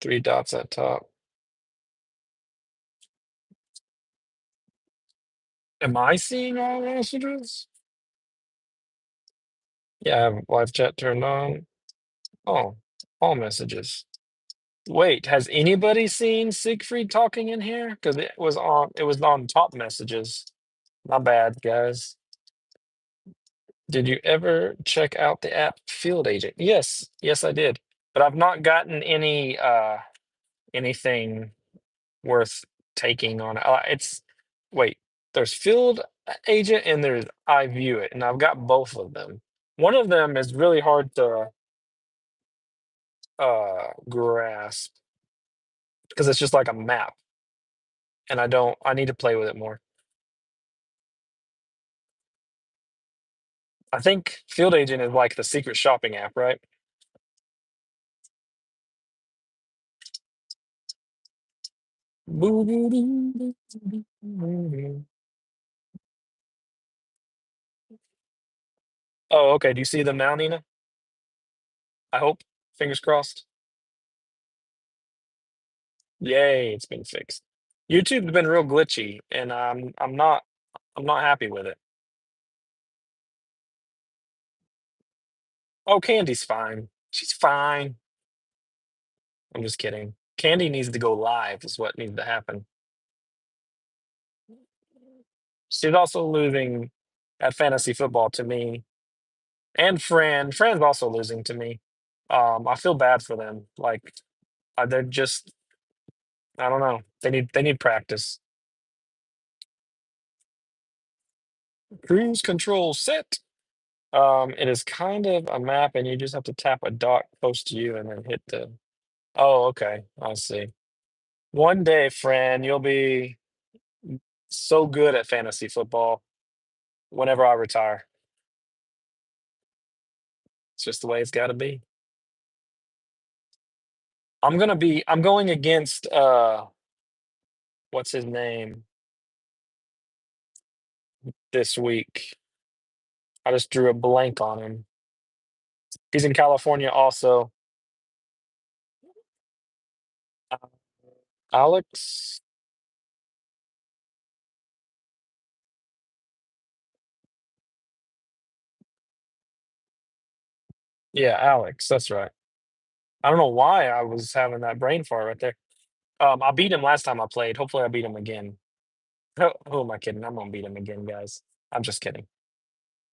Three dots at top. Am I seeing all messages? Yeah, I have live chat turned on. Oh, all messages. Wait, has anybody seen Siegfried talking in here? Because it was on top messages. My bad, guys. Did you ever check out the app Field Agent? Yes, yes, I did. But I've not gotten anything worth taking on it. It's wait, there's Field Agent and there's I View It, and I've got both of them. One of them is really hard to grasp because it's just like a map, and I need to play with it more. I think Field Agent is like the secret shopping app, right? Oh, okay. Do you see them now, Nina? I hope. Fingers crossed. Yay, it's been fixed. YouTube's been real glitchy, and I'm not happy with it. Oh, Candy's fine. She's fine. I'm just kidding. Candy needs to go live, is what needs to happen. She's also losing at fantasy football to me. And Fran's also losing to me. I feel bad for them. Like they're just I don't know. They need practice. Cruise control set. It is kind of a map, and you just have to tap a dot close to you and then hit the. Oh, okay. I see. One day, Fran, you'll be so good at fantasy football whenever I retire. It's just the way it's got to be. I'm going against what's his name this week. I just drew a blank on him. He's in California also. Uh, Alex. Yeah, Alex. That's right. I don't know why I was having that brain fart right there. I beat him last time I played. Hopefully, I beat him again. Who am I kidding? I'm gonna beat him again, guys. I'm just kidding.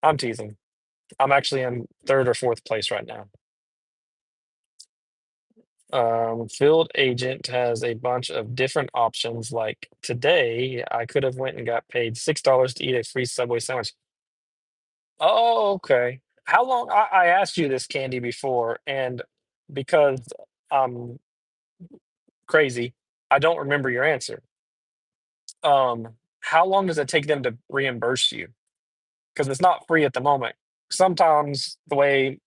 I'm teasing. I'm actually in third or fourth place right now. Field Agent has a bunch of different options. Like today, I could have went and got paid $6 to eat a free Subway sandwich. Oh, okay. How long? I asked you this candy before, and because I'm crazy, I don't remember your answer. How long does it take them to reimburse you? Because it's not free at the moment. Sometimes the way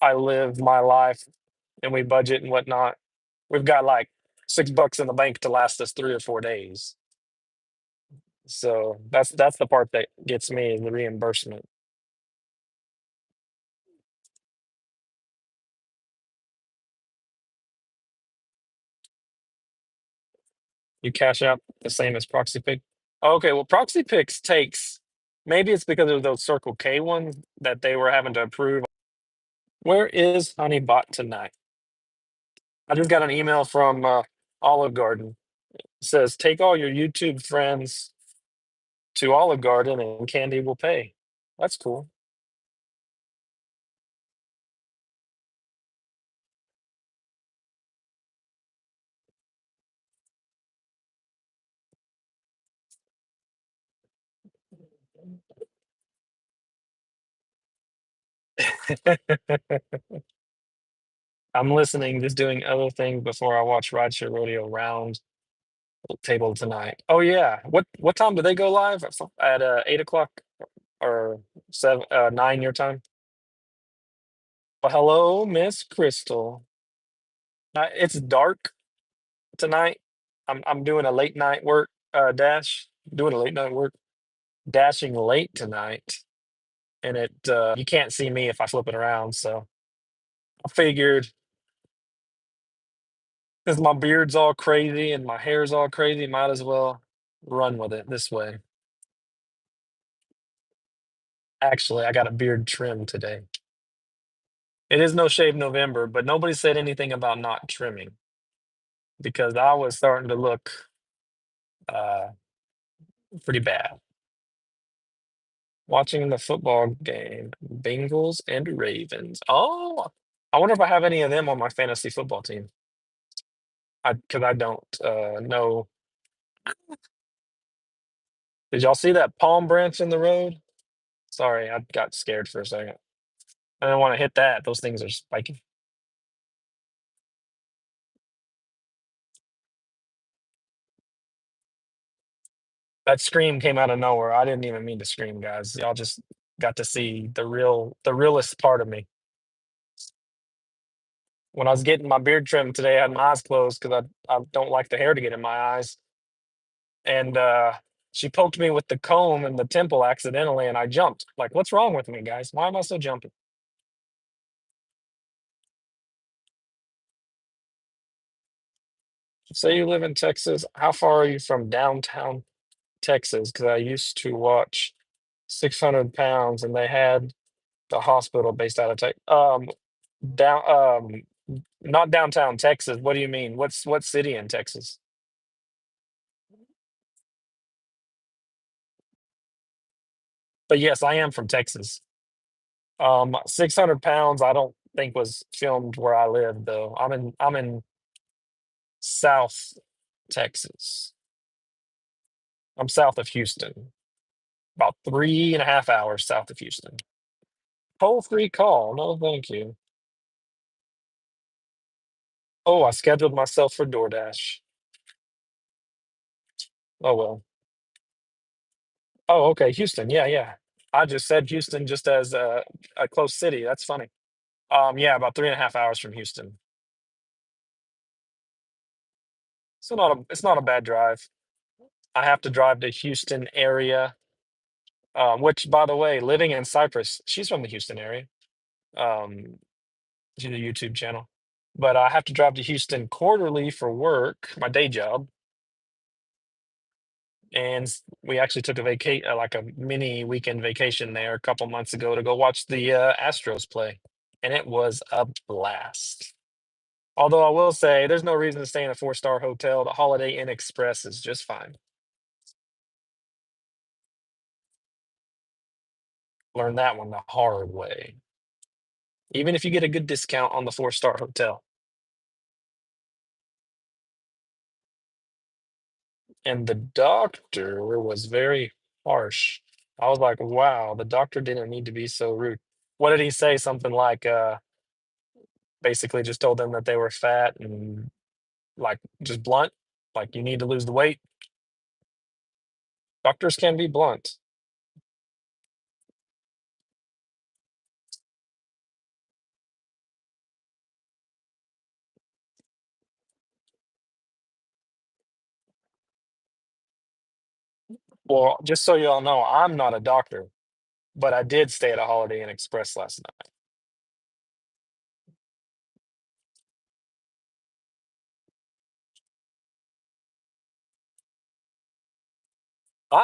I live my life and we budget and whatnot, we've got like $6 in the bank to last us 3 or 4 days. So that's the part that gets me is the reimbursement. You cash out the same as Proxy Pick. Okay, well Proxy Picks takes maybe it's because of those Circle K ones that they were having to approve. Where is Honeybot tonight? I just got an email from Olive Garden. It says take all your YouTube friends to Olive Garden and Candy will pay. That's cool. I'm listening, just doing other things before I watch Rideshare Rodeo round table tonight. Oh yeah, what time do they go live at 8 o'clock or 9 your time? Well, hello, Miss Crystal. It's dark tonight. I'm doing a late night work dash. Doing a late night work dashing late tonight, and it you can't see me if I flip it around. So I figured because my beard's all crazy and my hair's all crazy, might as well run with it this way. Actually, I got a beard trim today. It is no shave November, but nobody said anything about not trimming because I was starting to look uh, pretty bad. Watching the football game, Bengals and Ravens. Oh, I wonder if I have any of them on my fantasy football team. Because I don't know. Did y'all see that palm branch in the road? Sorry, I got scared for a second. I didn't want to hit that. Those things are spiky. That scream came out of nowhere. I didn't even mean to scream, guys. Y'all just got to see the realest part of me. When I was getting my beard trimmed today, I had my eyes closed because I don't like the hair to get in my eyes. And she poked me with the comb in the temple accidentally, and I jumped. Like, what's wrong with me, guys? Why am I so jumpy? Say you live in Texas. How far are you from downtown Texas? Because I used to watch 600 Pounds, and they had the hospital based out of Texas. Down, not downtown Texas. What do you mean? What city in Texas? But yes, I am from Texas. 600 Pounds. I don't think was filmed where I live though. I'm in South Texas. I'm south of Houston, about 3.5 hours south of Houston. Toll free call. No, thank you. Oh, I scheduled myself for Doordash. Oh well. Oh, okay. Houston. Yeah, yeah. I just said Houston just as a close city. That's funny. Yeah, about 3.5 hours from Houston. So it's not a bad drive. I have to drive to Houston area. Which, by the way, living in Cyprus, she's from the Houston area. Um, she's a YouTube channel. But I have to drive to Houston quarterly for work, my day job. And we actually took a like a mini weekend vacation there a couple months ago to go watch the Astros play, and it was a blast. Although I will say, there's no reason to stay in a four-star hotel. The Holiday Inn Express is just fine. Learn that one the hard way. Even if you get a good discount on the four-star hotel. And the doctor was very harsh. I was like, wow, the doctor didn't need to be so rude. What did he say? Something like, basically just told them that they were fat and like just blunt, like you need to lose the weight. Doctors can be blunt. Well, just so y'all know, I'm not a doctor, but I did stay at a Holiday Inn Express last night.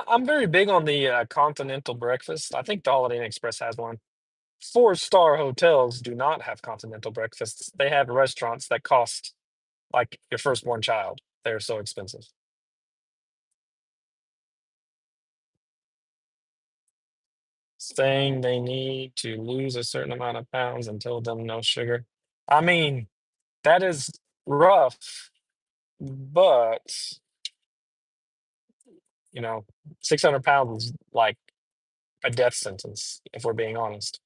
I'm very big on the continental breakfast. I think the Holiday Inn Express has one. Four-star hotels do not have continental breakfasts. They have restaurants that cost like your firstborn child. They're so expensive. Saying they need to lose a certain amount of pounds and told them no sugar. I mean, that is rough, but 600 pounds is like a death sentence, if we're being honest.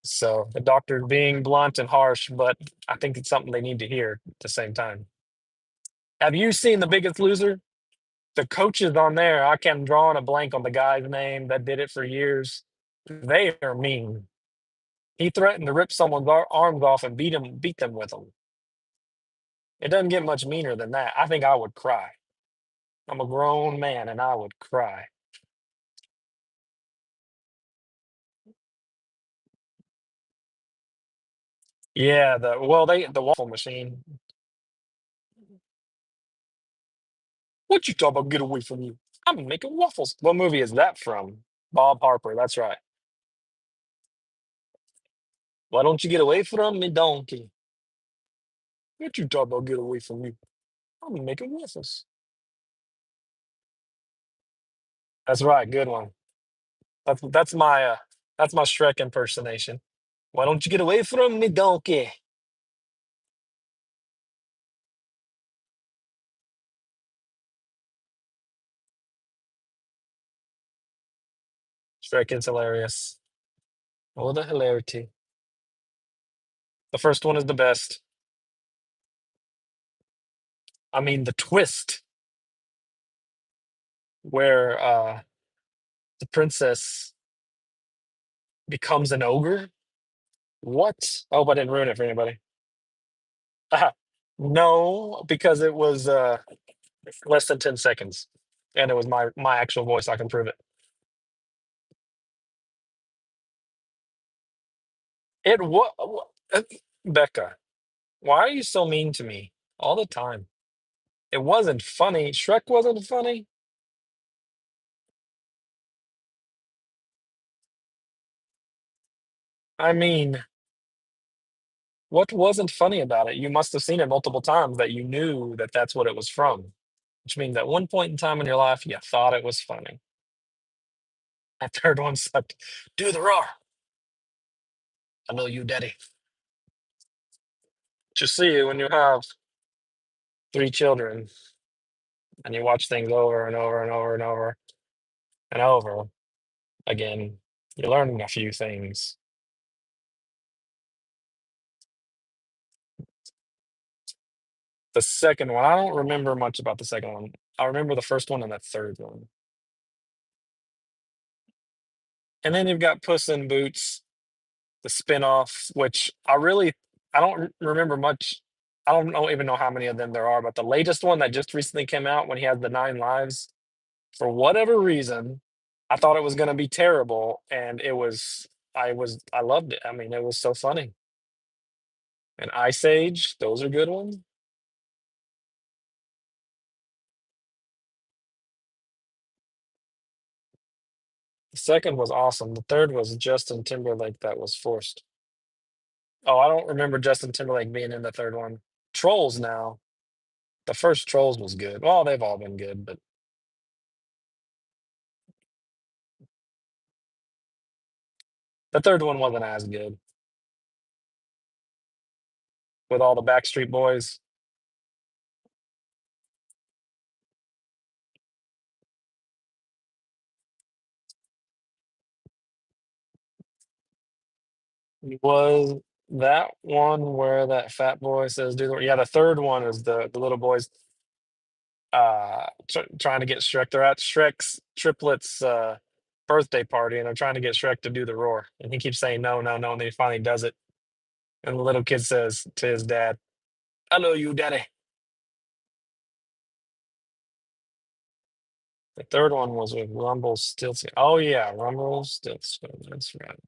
So the doctor being blunt and harsh, but I think it's something they need to hear at the same time. Have you seen The Biggest Loser? The coaches on there, I can draw on a blank on the guy's name that did it for years. They are mean. He threatened to rip someone's arms off and beat them with them. It doesn't get much meaner than that. I think I would cry. I'm a grown man and I would cry. Yeah, the waffle machine. What you talk about? Get away from you! I'm making waffles. What movie is that from? Bob Harper. That's right. Why don't you get away from me, donkey? What you talk about? Get away from you! I'm making waffles. That's right. Good one. That's my Shrek impersonation. Why don't you get away from me, donkey? Shrek is hilarious. Oh, the hilarity. The first one is the best. I mean, the twist where the princess becomes an ogre. What? Oh, but I didn't ruin it for anybody. No, because it was less than 10 seconds, and it was my actual voice. I can prove it. It was Becca. Why are you so mean to me all the time? It wasn't funny. Shrek wasn't funny. I mean, what wasn't funny about it? You must have seen it multiple times that you knew that that's what it was from, which means at one point in time in your life, you thought it was funny. That third one sucked. Do the roar. I know you, daddy. Just see when you have three children and you watch things over and over and over and over and over again, you're learning a few things. The second one, I don't remember much about the second one. I remember the first one and the third one. And then you've got Puss in Boots, the spin-off, which I don't remember much. I don't know, even know how many of them there are, but the latest one that just recently came out when he had the nine lives, for whatever reason, I thought it was gonna be terrible, and I loved it. I mean, it was so funny. And Ice Age, those are good ones. The second was awesome. The third was Justin Timberlake that was forced. Oh, I don't remember Justin Timberlake being in the third one. Trolls now. The first Trolls was good. Well, they've all been good, but the third one wasn't as good with all the Backstreet Boys. Was that one where that fat boy says, "Do the—" Yeah, the third one is the little boys trying to get Shrek. They're at Shrek's triplets birthday party and they're trying to get Shrek to do the roar. And he keeps saying no, no, no, and then he finally does it. And the little kid says to his dad, "I know you, daddy." The third one was with Rumble Stiltskin. Oh yeah, Rumble Stiltskin. That's right.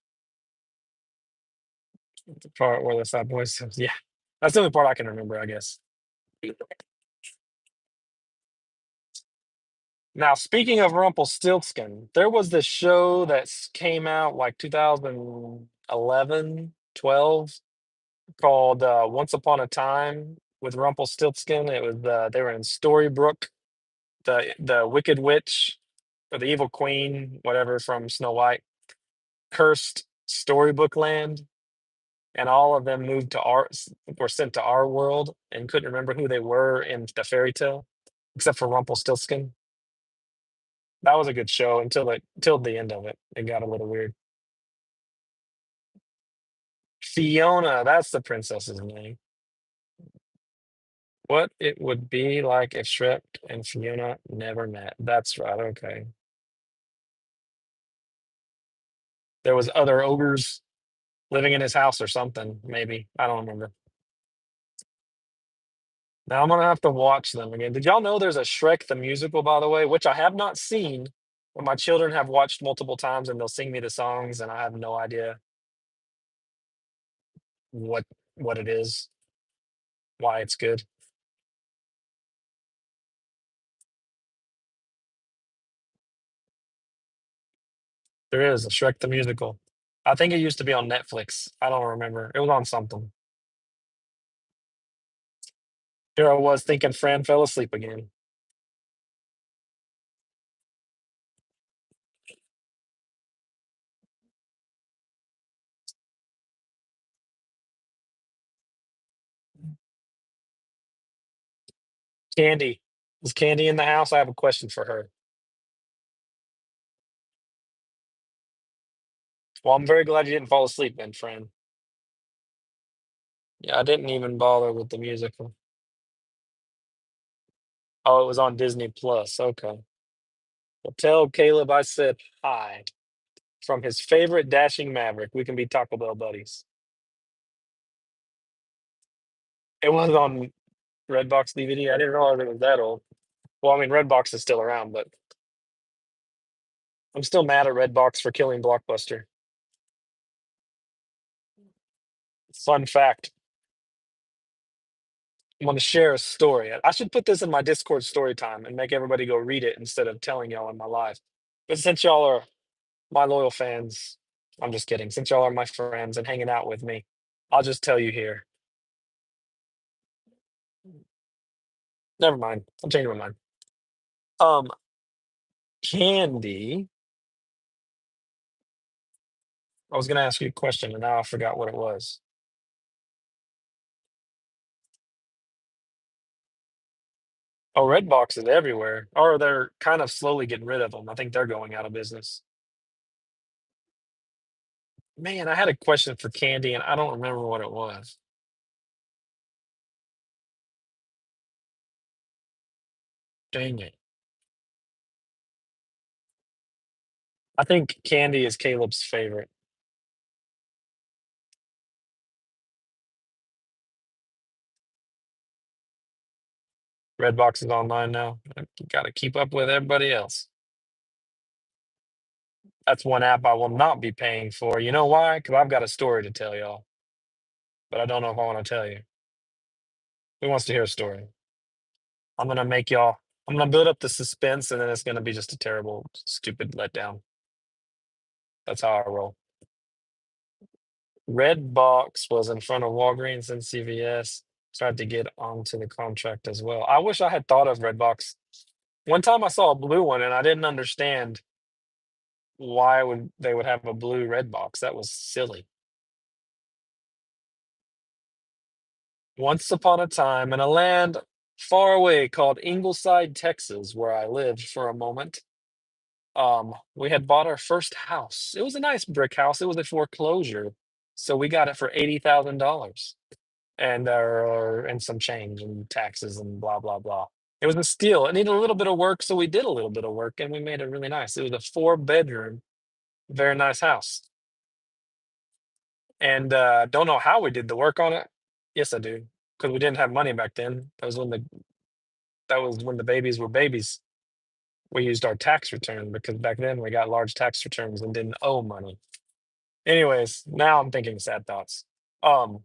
The part where the fat boy says, "Yeah." That's the only part I can remember, I guess. Now, speaking of Rumpelstiltskin, there was this show that came out like 2011, 12, called Once Upon a Time with Rumpelstiltskin. It was they were in Storybrooke, the Wicked Witch or the Evil Queen, whatever from Snow White, cursed Storybook Land, and all of them were sent to our world and couldn't remember who they were in the fairy tale, except for Rumpelstiltskin. That was a good show until the end of it. It got a little weird. Fiona, that's the princess's name. What it would be like if Shrek and Fiona never met. That's right, okay. There was other ogres living in his house or something, maybe. I don't remember. Now I'm gonna have to watch them again. Did y'all know there's a Shrek the musical, by the way, which I have not seen, but my children have watched multiple times and they'll sing me the songs, and I have no idea what what it is, why it's good. There is a Shrek the musical. I think it used to be on Netflix. I don't remember. It was on something. Here I was thinking Fran fell asleep again. Candy. Is Candy in the house? I have a question for her. Well, I'm very glad you didn't fall asleep then, Fran. Yeah, I didn't even bother with the musical. Oh, it was on Disney Plus. Okay. Well, tell Caleb I said hi from his favorite dashing maverick. We can be Taco Bell buddies. It was on Redbox DVD. I didn't realize it was that old. Well, I mean, Redbox is still around, but I'm still mad at Redbox for killing Blockbuster. Fun fact, I'm going to share a story. I should put this in my Discord story time and make everybody go read it instead of telling y'all in my live. But since y'all are my loyal fans, I'm just kidding. Since y'all are my friends and hanging out with me, I'll just tell you here. Never mind. I'm changing my mind. Um, Candy. I was going to ask you a question and now I forgot what it was. Oh, Redbox is everywhere. Or they're kind of slowly getting rid of them. I think they're going out of business. Man, I had a question for Candy and I don't remember what it was. Dang it. I think Candy is Caleb's favorite. Redbox is online now. You got to keep up with everybody else. That's one app I will not be paying for. You know why? Because I've got a story to tell y'all, but I don't know if I want to tell you. Who wants to hear a story? I'm gonna make y'all. I'm gonna build up the suspense, and then it's gonna be just a terrible, stupid letdown. That's how I roll. Redbox was in front of Walgreens and CVS. Tried to get onto the contract as well. I wish I had thought of Redbox. One time I saw a blue one, and I didn't understand why would they would have a blue Redbox. That was silly. Once upon a time, in a land far away called Ingleside, Texas, where I lived for a moment, we had bought our first house. It was a nice brick house. It was a foreclosure, so we got it for $80,000 and some change and taxes and blah blah blah. It was a steal. It needed a little bit of work, so we did a little bit of work and we made it really nice. It was a four-bedroom, very nice house. And don't know how we did the work on it. Yes, I do, because we didn't have money back then. That was when the babies were babies. We used our tax return because back then we got large tax returns and didn't owe money. Anyways, now I'm thinking sad thoughts. Um,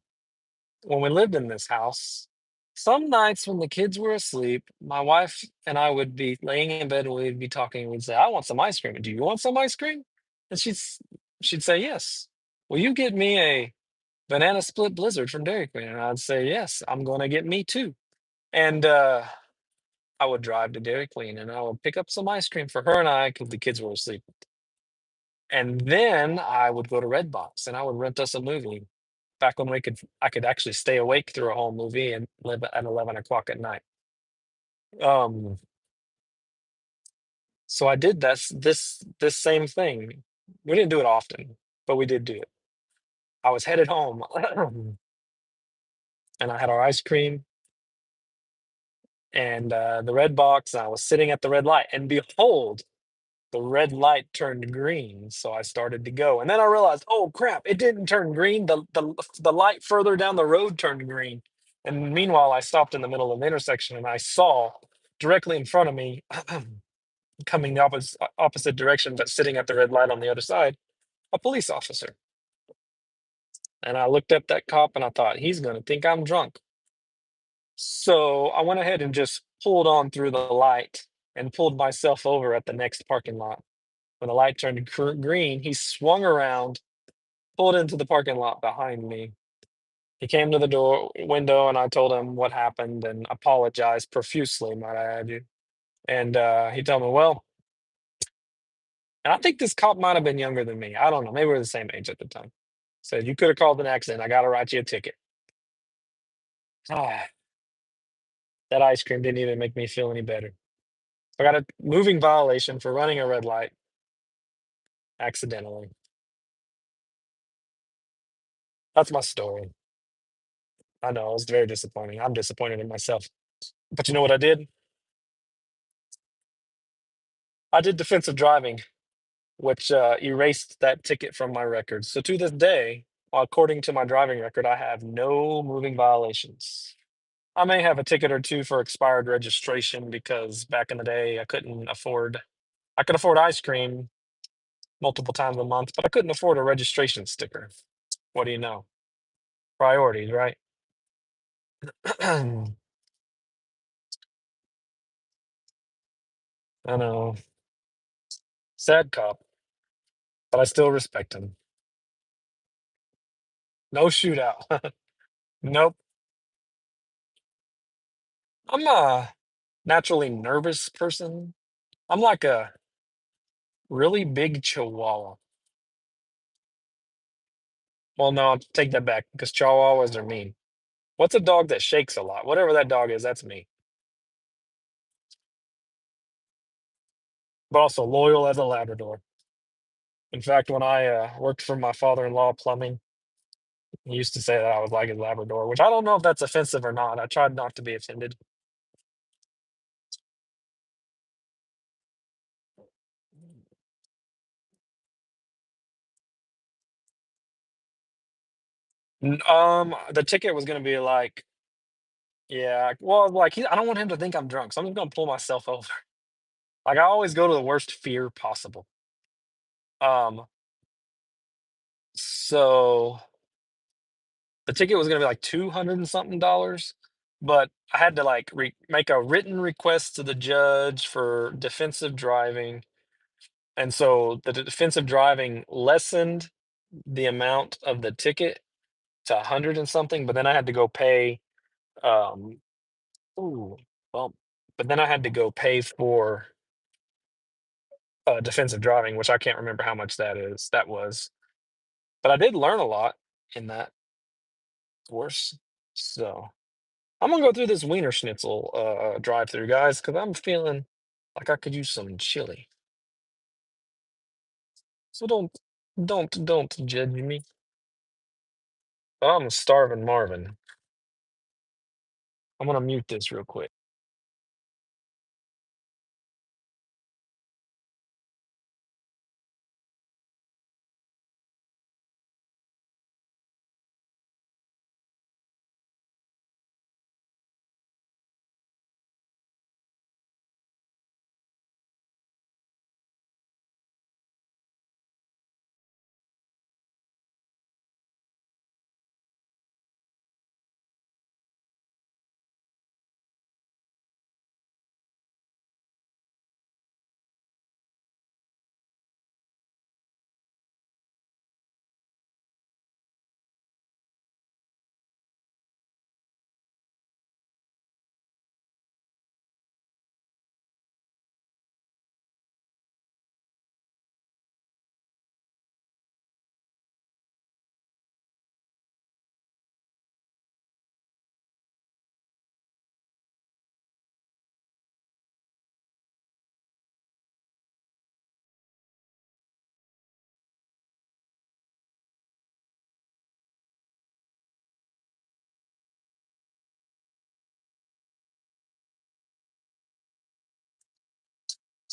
when we lived in this house, some nights when the kids were asleep, my wife and I would be laying in bed and we'd be talking and we'd say, I want some ice cream. Do you want some ice cream? And she'd say, yes. Will you get me a banana split blizzard from Dairy Queen? And I'd say, yes, I'm gonna get me too. And I would drive to Dairy Queen and I would pick up some ice cream for her and I because the kids were asleep. And then I would go to Redbox and I would rent us a movie. Back when I could actually stay awake through a whole movie and live at 11 o'clock at night. Um, so I did this same thing. We didn't do it often, but we did do it. I was headed home, and I had our ice cream and the red box, and I was sitting at the red light, and behold, the red light turned green, so I started to go. And then I realized, oh crap, it didn't turn green. The light further down the road turned green. And meanwhile, I stopped in the middle of the intersection and I saw directly in front of me, coming the opposite direction, but sitting at the red light on the other side, a police officer. And I looked at that cop and I thought, he's going to think I'm drunk. So I went ahead and just pulled on through the light and pulled myself over at the next parking lot. When the light turned green, he swung around, pulled into the parking lot behind me. He came to the door window, and I told him what happened and apologized profusely, might I add you. And he told me, well, and I think this cop might have been younger than me. I don't know. Maybe we were the same age at the time. Said, you could have called an accident. I got to write you a ticket. Ah, that ice cream didn't even make me feel any better. I got a moving violation for running a red light accidentally. That's my story. I know it was very disappointing. I'm disappointed in myself. But you know what I did? I did defensive driving, which erased that ticket from my record. So to this day, according to my driving record, I have no moving violations. I may have a ticket or two for expired registration because back in the day I could afford ice cream multiple times a month, but I couldn't afford a registration sticker. What do you know? Priorities, right? I know. Sad cop, but I still respect him. No shootout. Nope. I'm a naturally nervous person. I'm like a really big chihuahua. Well, no, I'll take that back because chihuahuas are mean. What's a dog that shakes a lot? Whatever that dog is, that's me. But also loyal as a Labrador. In fact, when I worked for my father-in-law plumbing, he used to say that I was like his Labrador, which I don't know if that's offensive or not. I tried not to be offended. The ticket was gonna be like, yeah, well, like I don't want him to think I'm drunk, so I'm just gonna pull myself over. Like I always go to the worst fear possible. Um, so the ticket was gonna be like 200 and something dollars, but I had to like make a written request to the judge for defensive driving, and so the defensive driving lessened the amount of the ticket to 100 and something, but then I had to go pay. Um, ooh, well, but then I had to go pay for defensive driving, which I can't remember how much that is. That was, but I did learn a lot in that course. So. I'm gonna go through this Wiener Schnitzel drive-through, guys, because I'm feeling like I could use some chili. So don't judge me. I'm starving Marvin. I'm gonna mute this real quick.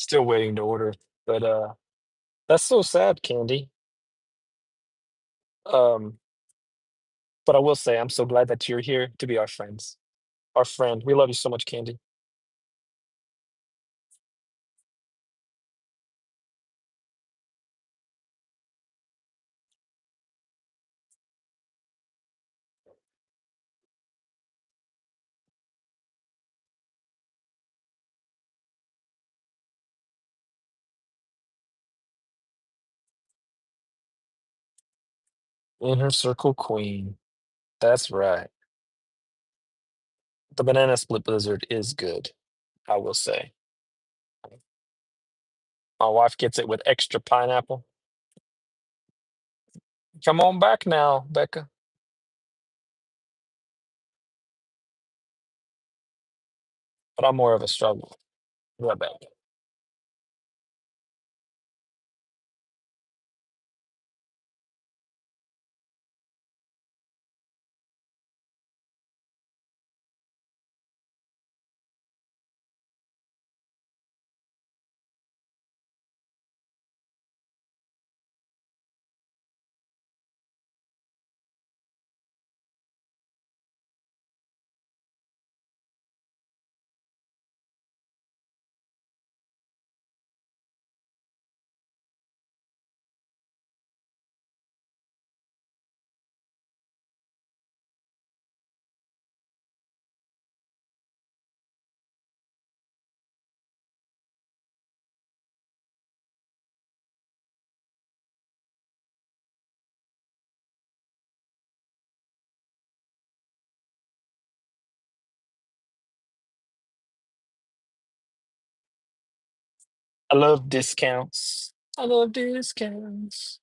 Still waiting to order. But that's so sad, Candy. Um, but I will say I'm so glad that you're here to be our friends. Our friend. We love you so much, Candy. Inner Circle Queen. That's right. The banana split blizzard is good, I will say. My wife gets it with extra pineapple. Come on back now, Becca. But I'm more of a struggle. Right back. I love discounts. I love discounts.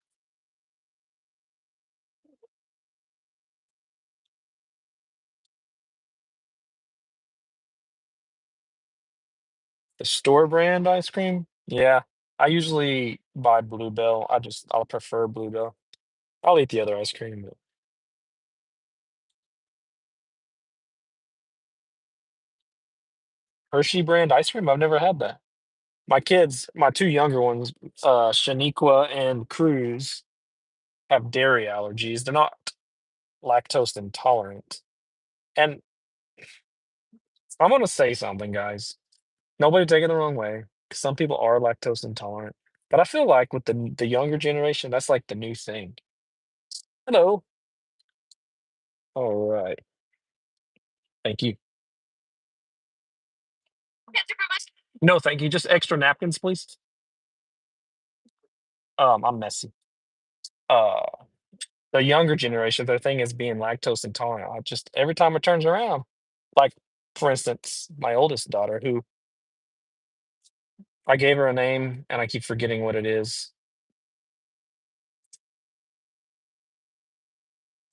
The store brand ice cream? Yeah. I usually buy Bluebell. I'll prefer Bluebell. I'll eat the other ice cream, but Hershey brand ice cream? I've never had that. My kids, my two younger ones, Shaniqua and Cruz, have dairy allergies. They're not lactose intolerant. And I'm gonna say something, guys. Nobody take it the wrong way. 'Cause some people are lactose intolerant. But I feel like with the younger generation, that's like the new thing. Hello. All right. Thank you. No, thank you. Just extra napkins, please. I'm messy. Uh, the younger generation, their thing is being lactose intolerant. I just every time it turns around, like for instance, my oldest daughter, who I gave her a name and I keep forgetting what it is.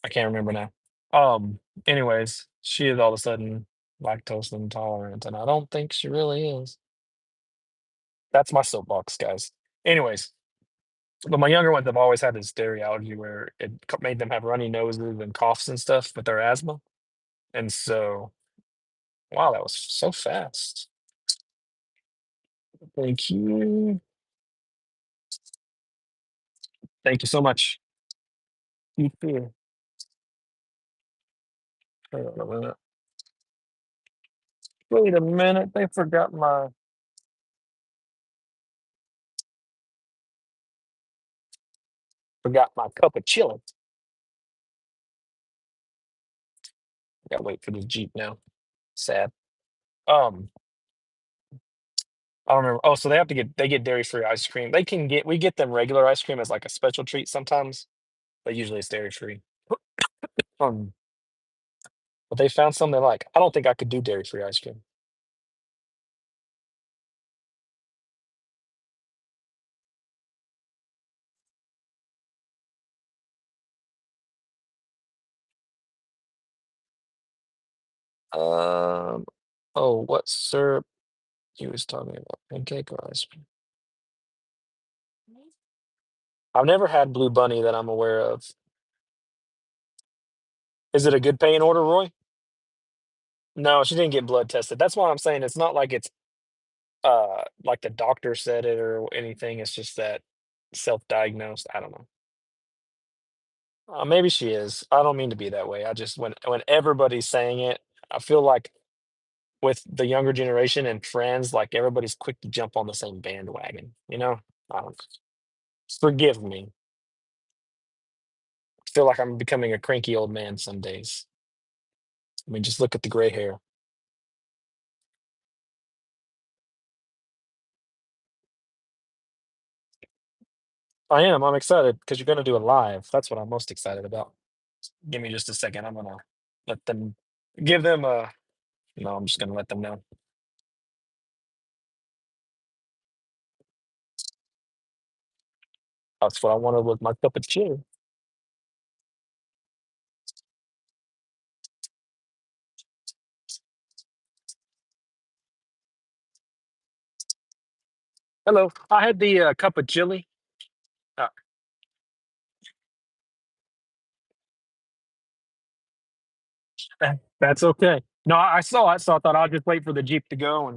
I can't remember now. Anyways, she is all of a sudden lactose intolerant, and I don't think she really is. That's my soapbox, guys. Anyways, but my younger ones have always had this dairy allergy where made them have runny noses and coughs and stuff with their asthma. And so, wow, that was so fast. Thank you. Thank you so much. You too. Hang on a minute. Wait a minute. They forgot my cup of chili. Gotta wait for this Jeep now. Sad. Um, I don't remember. Oh, so they get dairy free ice cream. We get them regular ice cream as like a special treat sometimes, but usually it's dairy free. Um, but they found something they like. I don't think I could do dairy free ice cream. Um, oh, what syrup he was talking about? Pancake or ice cream? I've never had Blue Bunny that I'm aware of. Is it a good paying order, Roy? No, she didn't get blood tested. That's why I'm saying it's not like it's like the doctor said it or anything. It's just that self-diagnosed. I don't know. Maybe she is. I don't mean to be that way. I just when everybody's saying it, I feel like with the younger generation and friends, like everybody's quick to jump on the same bandwagon. You know, I don't, forgive me. I feel like I'm becoming a cranky old man some days. I mean, just look at the gray hair. I am. I'm excited because you're going to do it live. That's what I'm most excited about. Give me just a second. I'm gonna let them give them a. No, I'm just gonna let them know. That's what I wanted with my cup of tea. Hello. I had the cup of chili. Uh, that's okay. No, I saw it, so I thought I'll just wait for the Jeep to go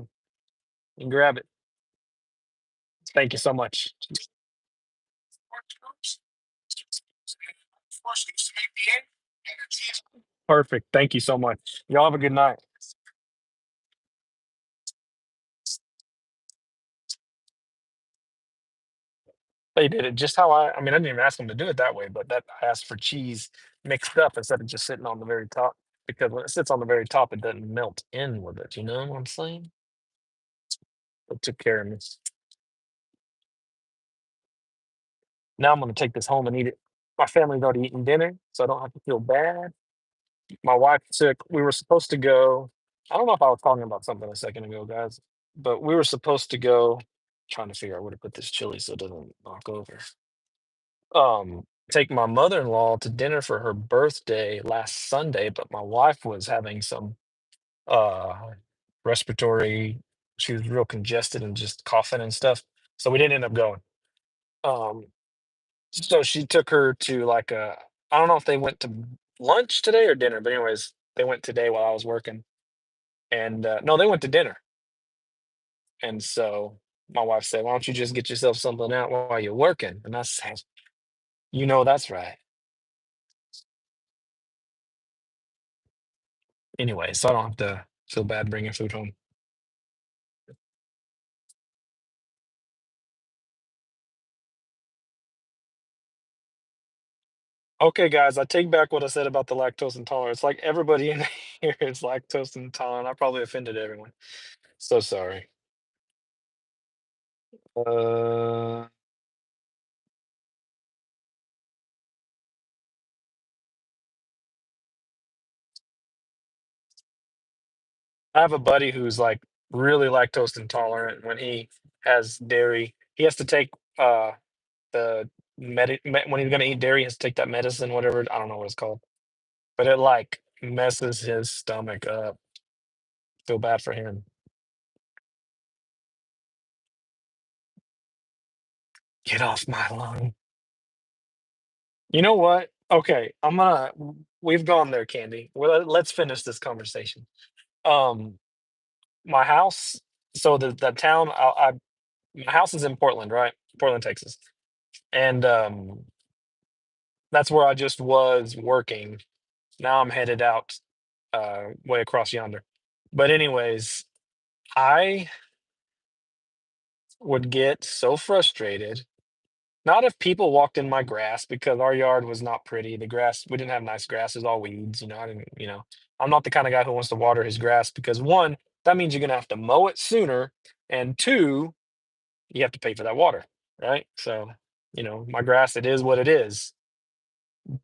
and grab it. Thank you so much. Perfect. Thank you so much. Y'all have a good night. They did it just how I mean, I didn't even ask them to do it that way, but that I asked for cheese mixed up instead of just sitting on the very top. Because when it sits on the very top, it doesn't melt in with it. You know what I'm saying? It took care of me. Now I'm gonna take this home and eat it. My family's already eaten dinner, so I don't have to feel bad. My wife took we were supposed to go. I don't know if I was talking about something a second ago, guys, but we were supposed to go trying to figure out where to put this chili so it doesn't knock over. Take my mother-in-law to dinner for her birthday last Sunday, but my wife was having some uh respiratory, she was real congested and just coughing and stuff. So we didn't end up going. Um So she took her to like a I don't know if they went to lunch today or dinner, but anyways, they went today while I was working. And no, they went to dinner. And so my wife said, "Why don't you just get yourself something out while you're working?" And I said, "You know that's right." Anyway, so I don't have to feel bad bringing food home. Okay, guys, I take back what I said about the lactose intolerance. Like everybody in here is lactose intolerant. I probably offended everyone. So sorry. Uh, I have a buddy who's like really lactose intolerant. When he has dairy, he has to take the when he's gonna eat dairy, he has to take that medicine, whatever. I don't know what it's called, but it like messes his stomach up. Feel bad for him. Get off my lawn. You know what? Okay, we've gone there, Candy. Well, let's finish this conversation. Um, my house. So the town. My house is in Portland, right? Portland, Texas, and that's where I just was working. Now I'm headed out way across yonder. But anyways, I would get so frustrated. Not if people walked in my grass because our yard was not pretty. The grass, we didn't have nice grass, it was all weeds, I didn't, I'm not the kind of guy who wants to water his grass because one, that means you're gonna have to mow it sooner, and two, you have to pay for that water, right? So, my grass, it is what it is.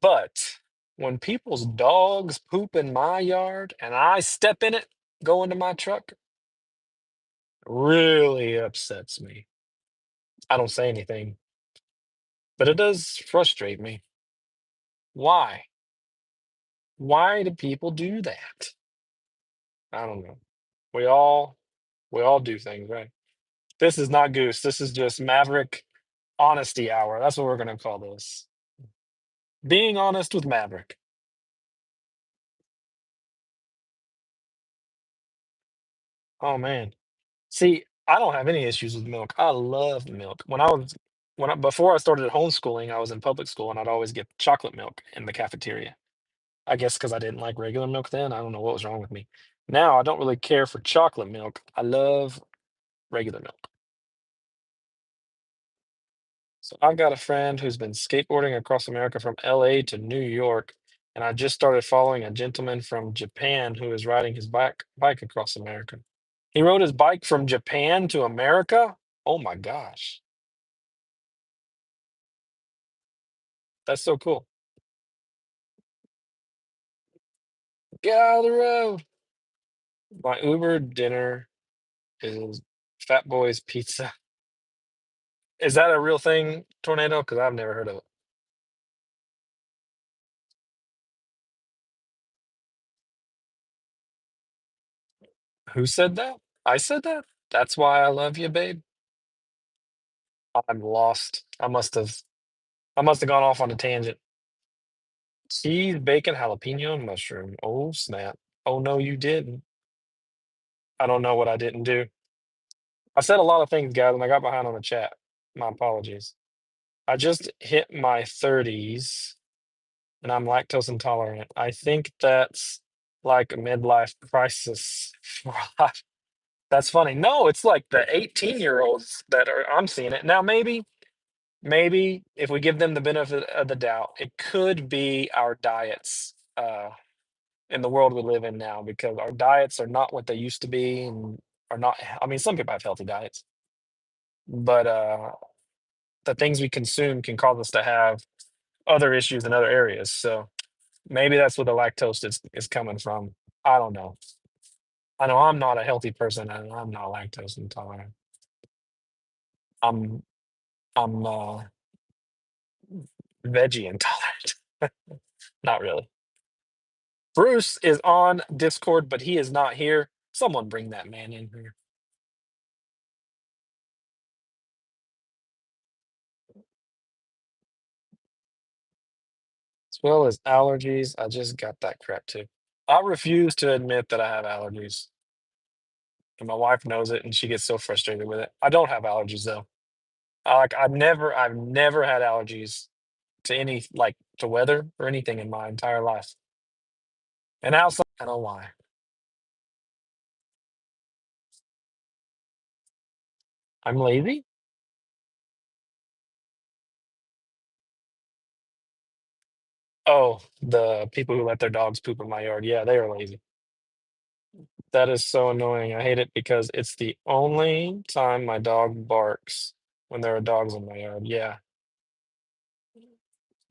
But when people's dogs poop in my yard and I step in it, go into my truck, really upsets me. I don't say anything, but it does frustrate me. Why? Why do people do that? I don't know. We all we all do things, right? This is not Goose. This is just Maverick Honesty Hour. That's what we're gonna call this. Being honest with Maverick. Oh man. See, I don't have any issues with milk. I love milk. Before I started homeschooling, I was in public school and I'd always get chocolate milk in the cafeteria. I guess because I didn't like regular milk then. I don't know what was wrong with me. Now I don't really care for chocolate milk. I love regular milk. So I've got a friend who's been skateboarding across America from LA to New York, and I just started following a gentleman from Japan who is riding his bike across America. He rode his bike from Japan to America? Oh my gosh. That's so cool. Get out of the road. My Uber dinner is Fat Boy's Pizza. Is that a real thing, Tornado? Because I've never heard of it. Who said that? I said that? That's why I love you, babe. I'm lost. I must have gone off on a tangent. Cheese, bacon, jalapeno, and mushroom. Oh, snap. Oh, no, you didn't. I don't know what I didn't do. I said a lot of things, guys, and I got behind on the chat. My apologies. I just hit my 30s and I'm lactose intolerant. I think that's like a midlife crisis. That's funny. No, it's like the 18-year-olds that are, I'm seeing it. Now, maybe if we give them the benefit of the doubt, it could be our diets. In the world we live in now because our diets are not what they used to be and are not I mean some people have healthy diets, but the things we consume can cause us to have other issues in other areas. So maybe that's where the lactose is coming from. I don't know. I know I'm not a healthy person and I'm not lactose intolerant. I'm I'm veggie intolerant. Not really. Bruce is on Discord, but he is not here. Someone bring that man in here. As well as allergies. I just got that crap too. I refuse to admit that I have allergies, and my wife knows it, and she gets so frustrated with it. I don't have allergies though. I've never had allergies to any like to weather or anything in my entire life. And outside, I don't know why. I'm lazy. Oh, the people who let their dogs poop in my yard. Yeah, they are lazy. That is so annoying. I hate it because it's the only time my dog barks when there are dogs in my yard. Yeah.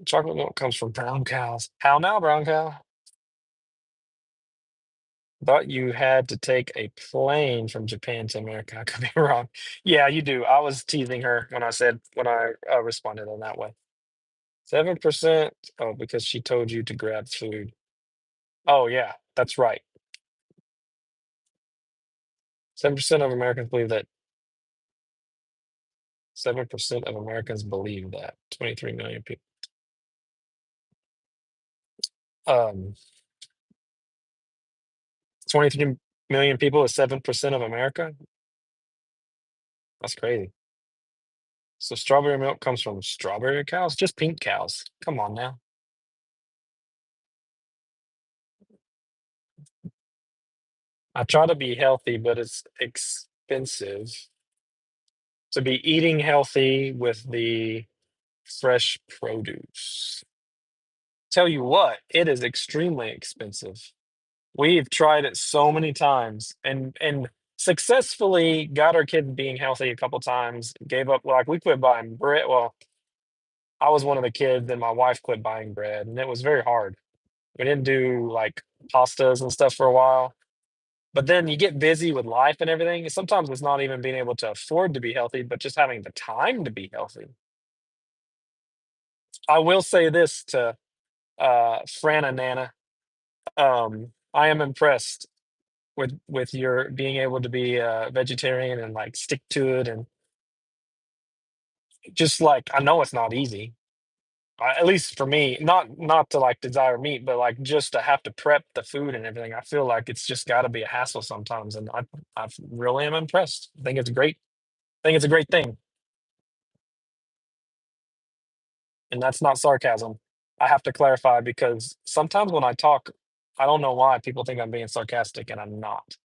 Chocolate milk comes from brown cows. How now, brown cow? Thought you had to take a plane from Japan to America. I could be wrong. Yeah, you do. I was teasing her when I responded in that way. 7%. Oh, because she told you to grab food. Oh, yeah, that's right. 7% of Americans believe that. 7% of Americans believe that. 23 million people. Um, 23 million people is 7% of America. That's crazy. So strawberry milk comes from strawberry cows, just pink cows. Come on now. I try to be healthy, but it's expensive to be eating healthy with the fresh produce. Tell you what, it is extremely expensive. We've tried it so many times and successfully got our kids being healthy a couple times. Gave up like we quit buying bread. Well, I was one of the kids, and my wife quit buying bread, and it was very hard. We didn't do like pastas and stuff for a while. But then you get busy with life and everything. Sometimes it's not even being able to afford to be healthy, but just having the time to be healthy. I will say this to Fran and Nana. I am impressed with your being able to be a vegetarian and like stick to it and just like I know it's not easy. At least for me, not to like desire meat, but like just to have to prep the food and everything. I feel like it's just got to be a hassle sometimes, and I really am impressed. I think it's great. I think it's a great thing, and that's not sarcasm. I have to clarify because sometimes when I talk, I don't know why people think I'm being sarcastic, and I'm not.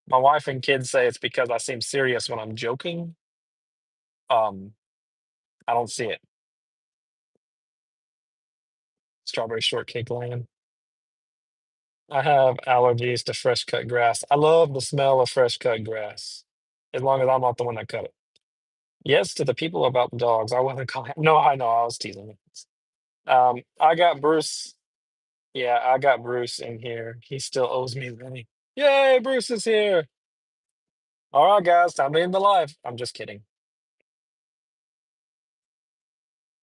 My wife and kids say it's because I seem serious when I'm joking. Um, I don't see it. Strawberry shortcake land. I have allergies to fresh cut grass. I love the smell of fresh cut grass, as long as I'm not the one that cut it. Yes, to the people about the dogs. I wasn't calling. No, I know. I was teasing. I got Bruce. Yeah, I got Bruce in here. He still owes me money. Yay, Bruce is here. All right, guys, time to end the live. I'm just kidding.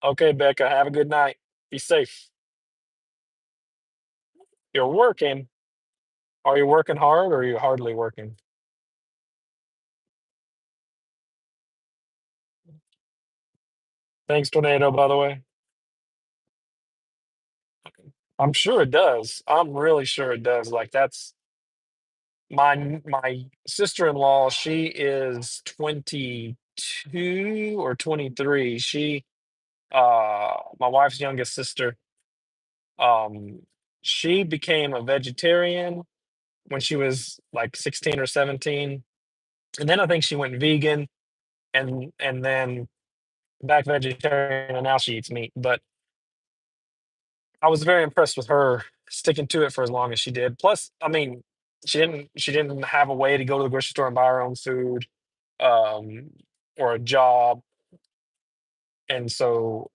Okay, Becca, have a good night. Be safe. You're working. Are you working hard or are you hardly working? Thanks, Tornado, by the way. I'm sure it does. I'm really sure it does. Like that's my sister-in-law, she is 22 or 23. My wife's youngest sister, um, she became a vegetarian when she was like 16 or 17. And then I think she went vegan and then back vegetarian and now she eats meat. But I was very impressed with her sticking to it for as long as she did. Plus, I mean, she didn't have a way to go to the grocery store and buy her own food, um, or a job, and so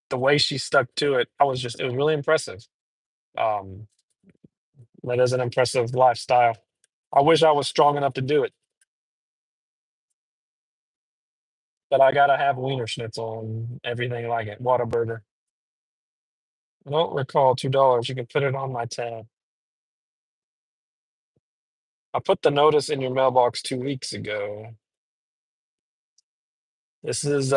the way she stuck to it, it was really impressive. Um, that is an impressive lifestyle. I wish I was strong enough to do it, but I gotta have Wiener Schnitzel and everything like it. Whataburger. I don't recall $2. You can put it on my tab. I put the notice in your mailbox 2 weeks ago. This is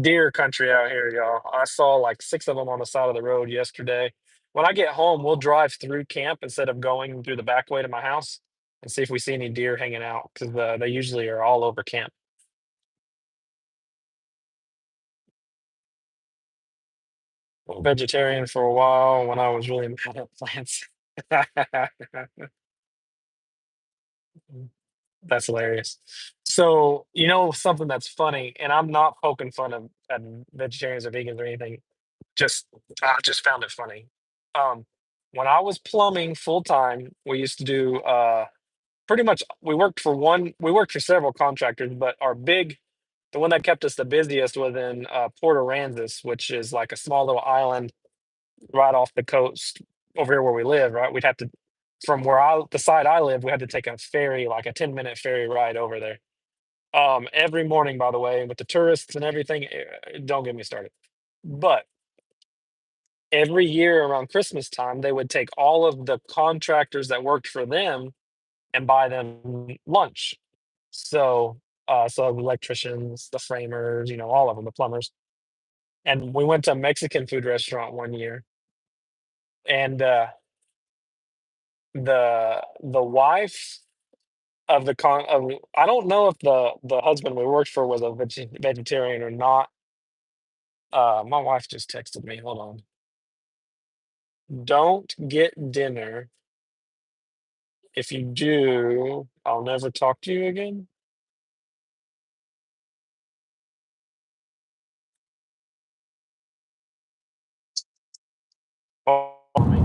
deer country out here, y'all. I saw like six of them on the side of the road yesterday. When I get home, we'll drive through camp instead of going through the back way to my house and see if we see any deer hanging out because they usually are all over camp. Vegetarian for a while when I was really mad at plants. That's hilarious. So, you know, something that's funny, and I'm not poking fun of at vegetarians or vegans or anything. Just I just found it funny. Um, when I was plumbing full time, we used to do pretty much we worked for several contractors, but the one that kept us the busiest was in Port Aransas, which is like a small little island right off the coast over here where we live, right? We'd have to from the side I live, we had to take a ferry, like a 10-minute ferry ride over there. Every morning, by the way, with the tourists and everything, don't get me started. But every year around Christmas time, they would take all of the contractors that worked for them and buy them lunch. So, so the electricians, the framers, all of them, the plumbers. And we went to a Mexican food restaurant one year, and the wife of I don't know if the husband we worked for was a vegetarian or not. My wife just texted me. Hold on. Don't get dinner. If you do, I'll never talk to you again. Oh, me.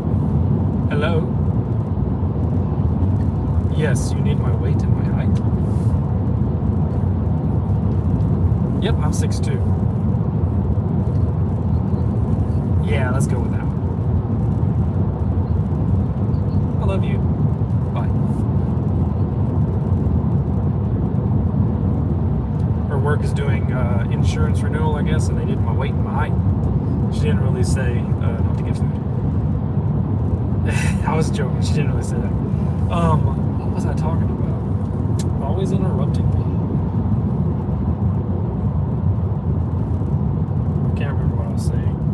Hello. Yes, you need my weight and my height. Yep, I'm 6'2". Yeah, let's go with that one. I love you. Bye. Her work is doing insurance renewal, I guess, and they did my weight and my height. She didn't really say not to get food. I was joking. She didn't really say that. What was I talking about? Always interrupting me. I can't remember what I was saying.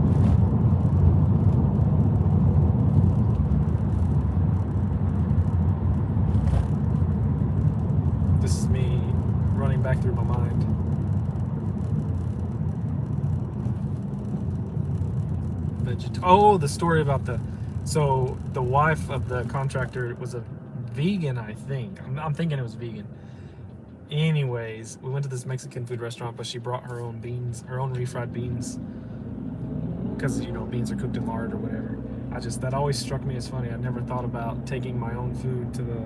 did you? Oh, the story about the. So the wife of the contractor was a vegan, I think. I'm thinking it was vegan. Anyways, we went to this Mexican food restaurant, but she brought her own beans, her own refried beans, because beans are cooked in lard or whatever. That always struck me as funny. I never thought about taking my own food to the.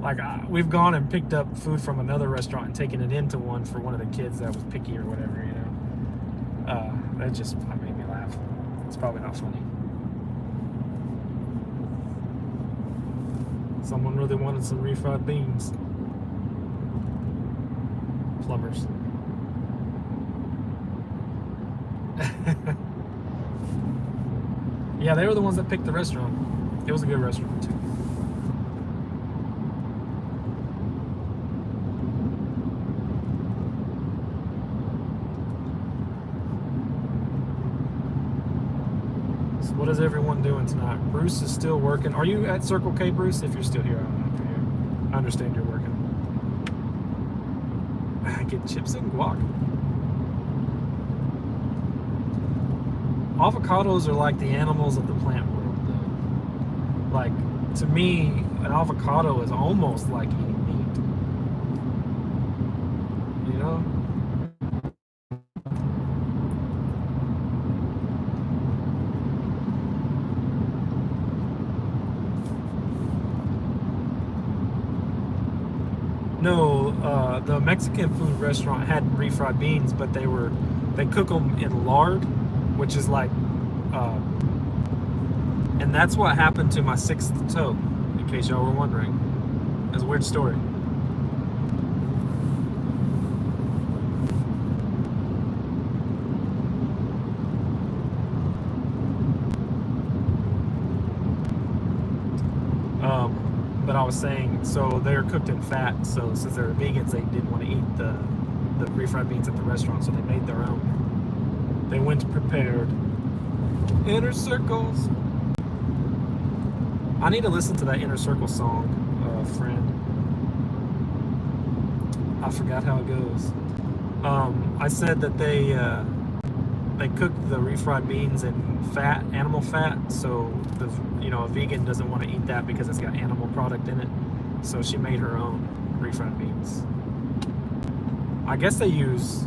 Like, we've gone and picked up food from another restaurant and taken it into one for one of the kids that was picky or whatever, that made me laugh. It's probably not funny. Someone really wanted some refried beans. Plumbers. Yeah, they were the ones that picked the restaurant. It was a good restaurant, too. What is everyone doing tonight? Bruce is still working. Are you at Circle K, Bruce? If you're still here, I don't know if you're here. I understand you're working. I get chips and guac. Avocados are like the animals of the plant world, though. Like, to me, an avocado is almost like eating meat. You know? No, the Mexican food restaurant had refried beans, but they cook them in lard, which is like, and that's what happened to my sixth toe, in case y'all were wondering. It's a weird story. But I was saying, so they're cooked in fat, so since they're vegans, they didn't want to eat the refried beans at the restaurant, so they made their own. They went prepared. Inner Circles. I need to listen to that Inner Circle song, friend. I forgot how it goes. I said that they cook the refried beans in fat, animal fat, so a vegan doesn't want to eat that because it's got animal product in it. So she made her own refried beans. I guess they use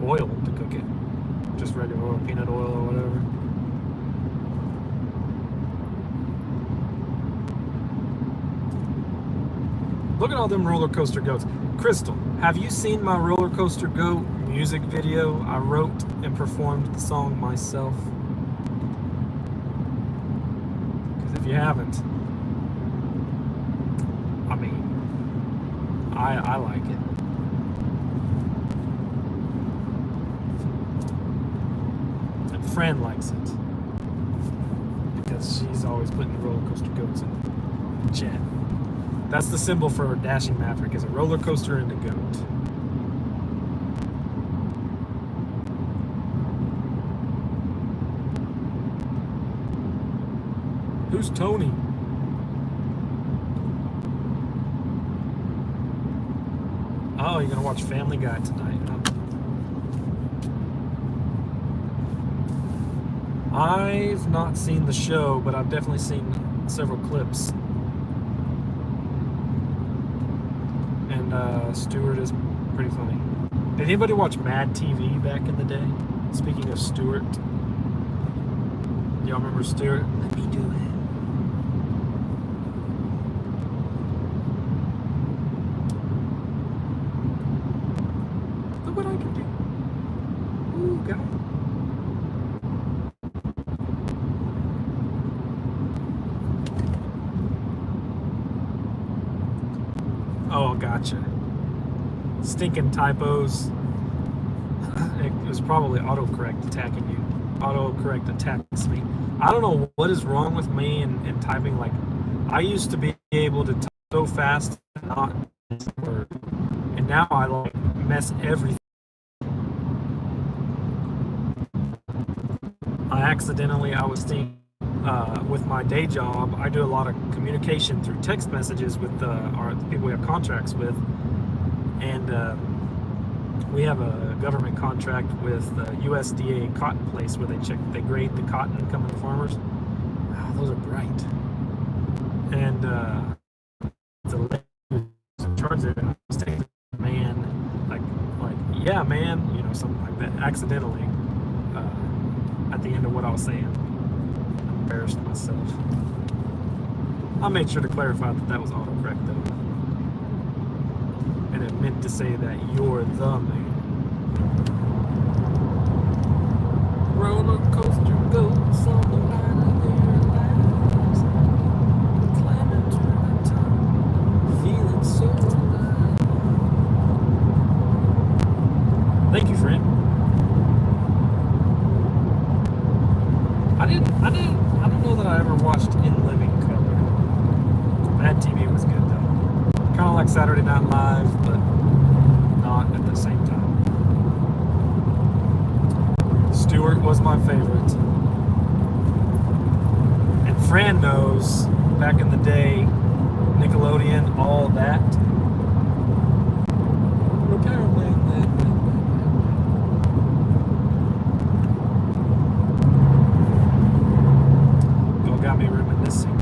oil to cook it, just regular oil, peanut oil or whatever. Look at all them roller coaster goats. Crystal, have you seen my roller coaster goat music video? I wrote and performed the song myself. Because if you haven't, I mean, I like it. And Fran likes it. Because she's always putting the roller coaster goats in the chat. That's the symbol for Dashing Maverick, is a roller coaster and a goat. Who's Tony? Oh, you're gonna watch Family Guy tonight, huh? I've not seen the show, but I've definitely seen several clips. And Stewart is pretty funny. Did anybody watch Mad TV back in the day? Speaking of Stewart, y'all remember Stewart? Let me do it. Look what I can do. Ooh, God. Oh, gotcha. Stinking typos. It was probably autocorrect attacking you. Autocorrect attacks me. I don't know what is wrong with me in typing. Like, I used to be able to type so fast and not miss a word. And now I like mess everything. I was thinking with my day job, I do a lot of communication through text messages with the people we have contracts with, and We have a government contract with the USDA cotton place where they grade the cotton coming to farmers. Wow, those are bright. And the lady who's in charge there, I was taking the man, like, yeah, man, something like that, accidentally, at the end of what I was saying. I embarrassed myself. I made sure to clarify that was autocorrect, though. And it meant to say that you're the man. Roller coaster goes on the line of their lives. Climbing to the top, feeling so alive. Thank you, friend. I don't know that I ever watched In Living Color. Mad TV was good though. Kind of like Saturday Night Live, but not at the same time. Stewart was my favorite. And Fran knows, back in the day, Nickelodeon, all that. Apparently, got me reminiscing.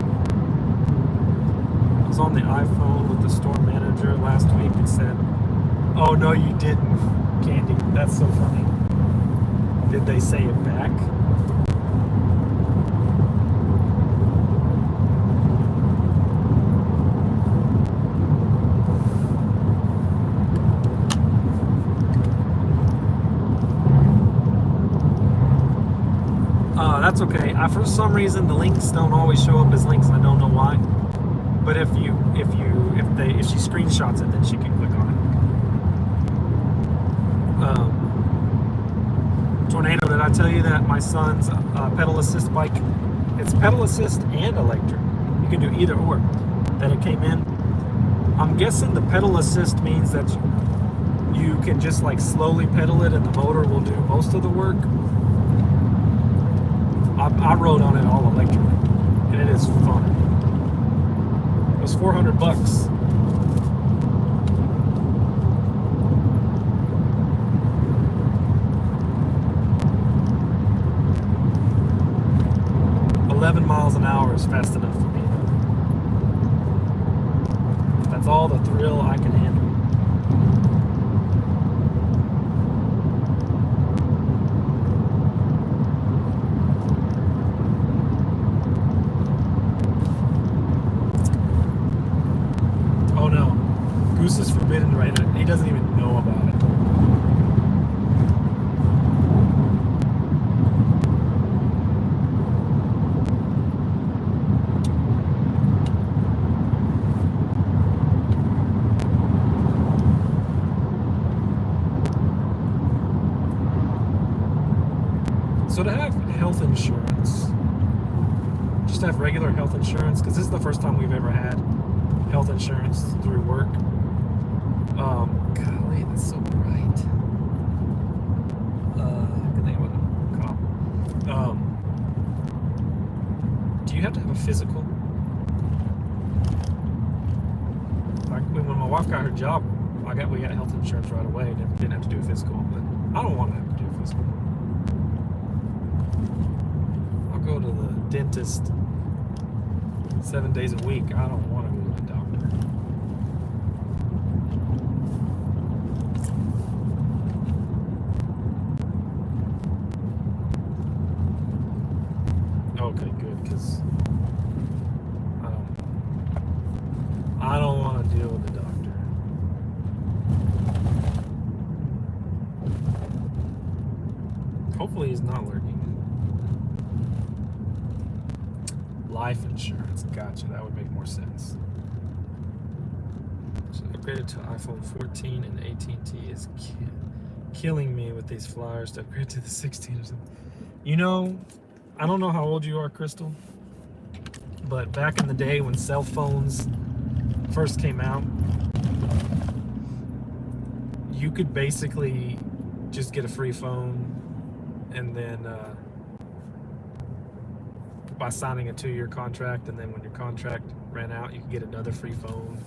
I was on the iPhone with the store manager last week and said, "Oh no, you didn't, Candy. That's so funny." Did they say it back? That's okay. For some reason, the links don't always show up as links, and I don't know why. But if she screenshots it, then she can click on it. Tornado, did I tell you that my son's pedal assist bike? It's pedal assist and electric. You can do either or. That it came in. I'm guessing the pedal assist means that you can just like slowly pedal it, and the motor will do most of the work. I rode on it all electric, and it is fun. It was $400. Miles an hour is fast enough for me. That's all the thrill I can handle. Oh no, Goose is forbidden right now. He doesn't even know about it. So to have health insurance, just have regular health insurance, because this is the first time we've ever had health insurance through work. Golly, that's so bright. Good thing about the cop. Do you have to have a physical? Like when my wife got her job, we got health insurance right away. Didn't have to do a physical, but I don't want to have to do a physical. Go to the dentist 7 days a week. I don't want to go to the doctor. Okay, good, because I don't want to deal with the doctor. Hopefully he's not lurking. Life insurance, gotcha. That would make more sense. So upgraded to iPhone 14, and AT&T is killing me with these flyers to upgrade to the 16 or something. I don't know how old you are, Crystal, but back in the day when cell phones first came out, you could basically just get a free phone, and then by signing a 2-year contract, and then when your contract ran out, you could get another free phone.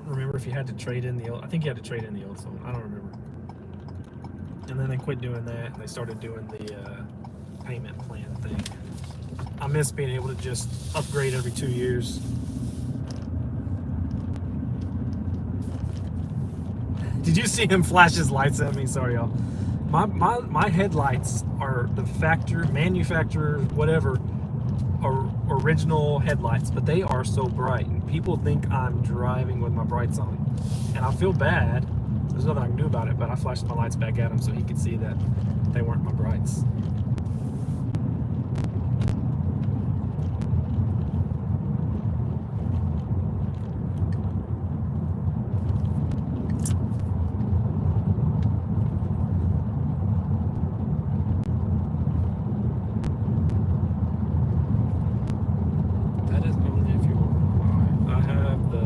don't remember if you had to trade in the old. I think you had to trade in the old phone. I don't remember. And then they quit doing that, and they started doing the payment plan thing. I miss being able to just upgrade every 2 years. Did you see him flash his lights at me? Sorry, y'all. My headlights are the manufacturer, whatever, original headlights, but they are so bright. And people think I'm driving with my brights on. And I feel bad. There's nothing I can do about it, but I flashed my lights back at him so he could see that they weren't my brights. That is only if you want. I have the...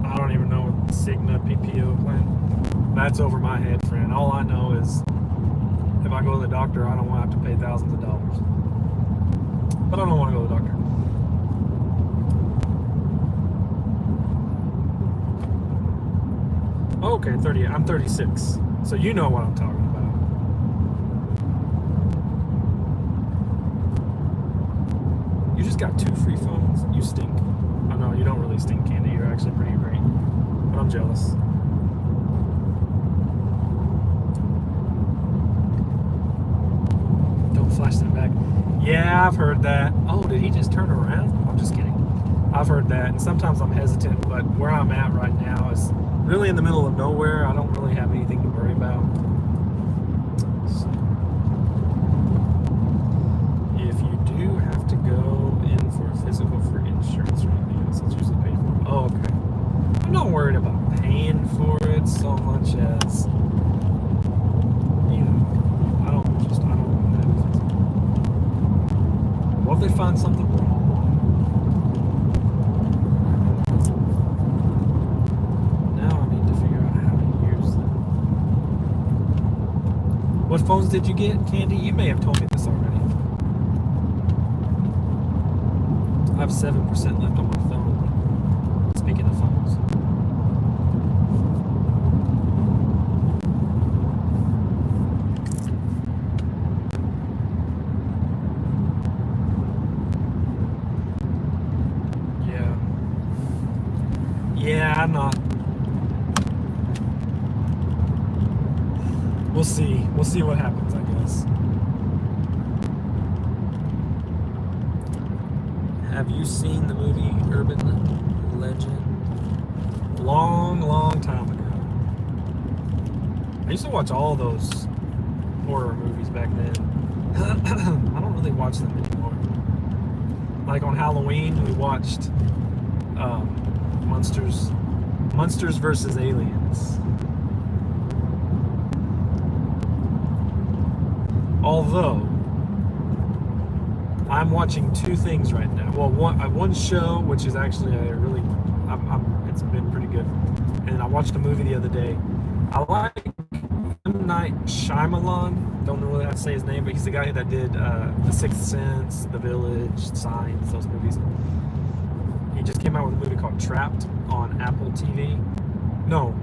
I don't even know what Cigna PPO plan. That's over my head, friend. All I know is if I go to the doctor, I don't want to have to pay thousands of dollars. But I don't want to go to the doctor. Okay, 30. I'm 36. So you know what I'm talking about. You just got 2 free phones? You stink. Oh no, you don't really stink, Candy. You're actually pretty great. But I'm jealous. Don't flash that back. Yeah, I've heard that. Oh, did he just turn around? I'm just kidding. I've heard that, and sometimes I'm hesitant, but where I'm at right now is really in the middle of nowhere. I don't really have anything to worry about. So, if you do have to go in for a physical for insurance or anything else, it's usually paid for. Oh, okay. I'm not worried about paying for it so much as, you know, I don't want to have it. What if they find something wrong? What phones did you get, Candy? You may have told me this already. I have 7% left on my phone. Speaking of phones. Yeah. Yeah, I'm not. We'll see. We'll see what happens, I guess. Have you seen the movie Urban Legend? Long, long time ago. I used to watch all those horror movies back then. I don't really watch them anymore. Like on Halloween, we watched Monsters versus Aliens. Although, I'm watching 2 things right now. Well, one show, which is actually a really, it's been pretty good. And I watched a movie the other day. I like M. Night Shyamalan. Don't know really how to say his name, but he's the guy that did The Sixth Sense, The Village, Signs, those movies. He just came out with a movie called Trapped on Apple TV. No,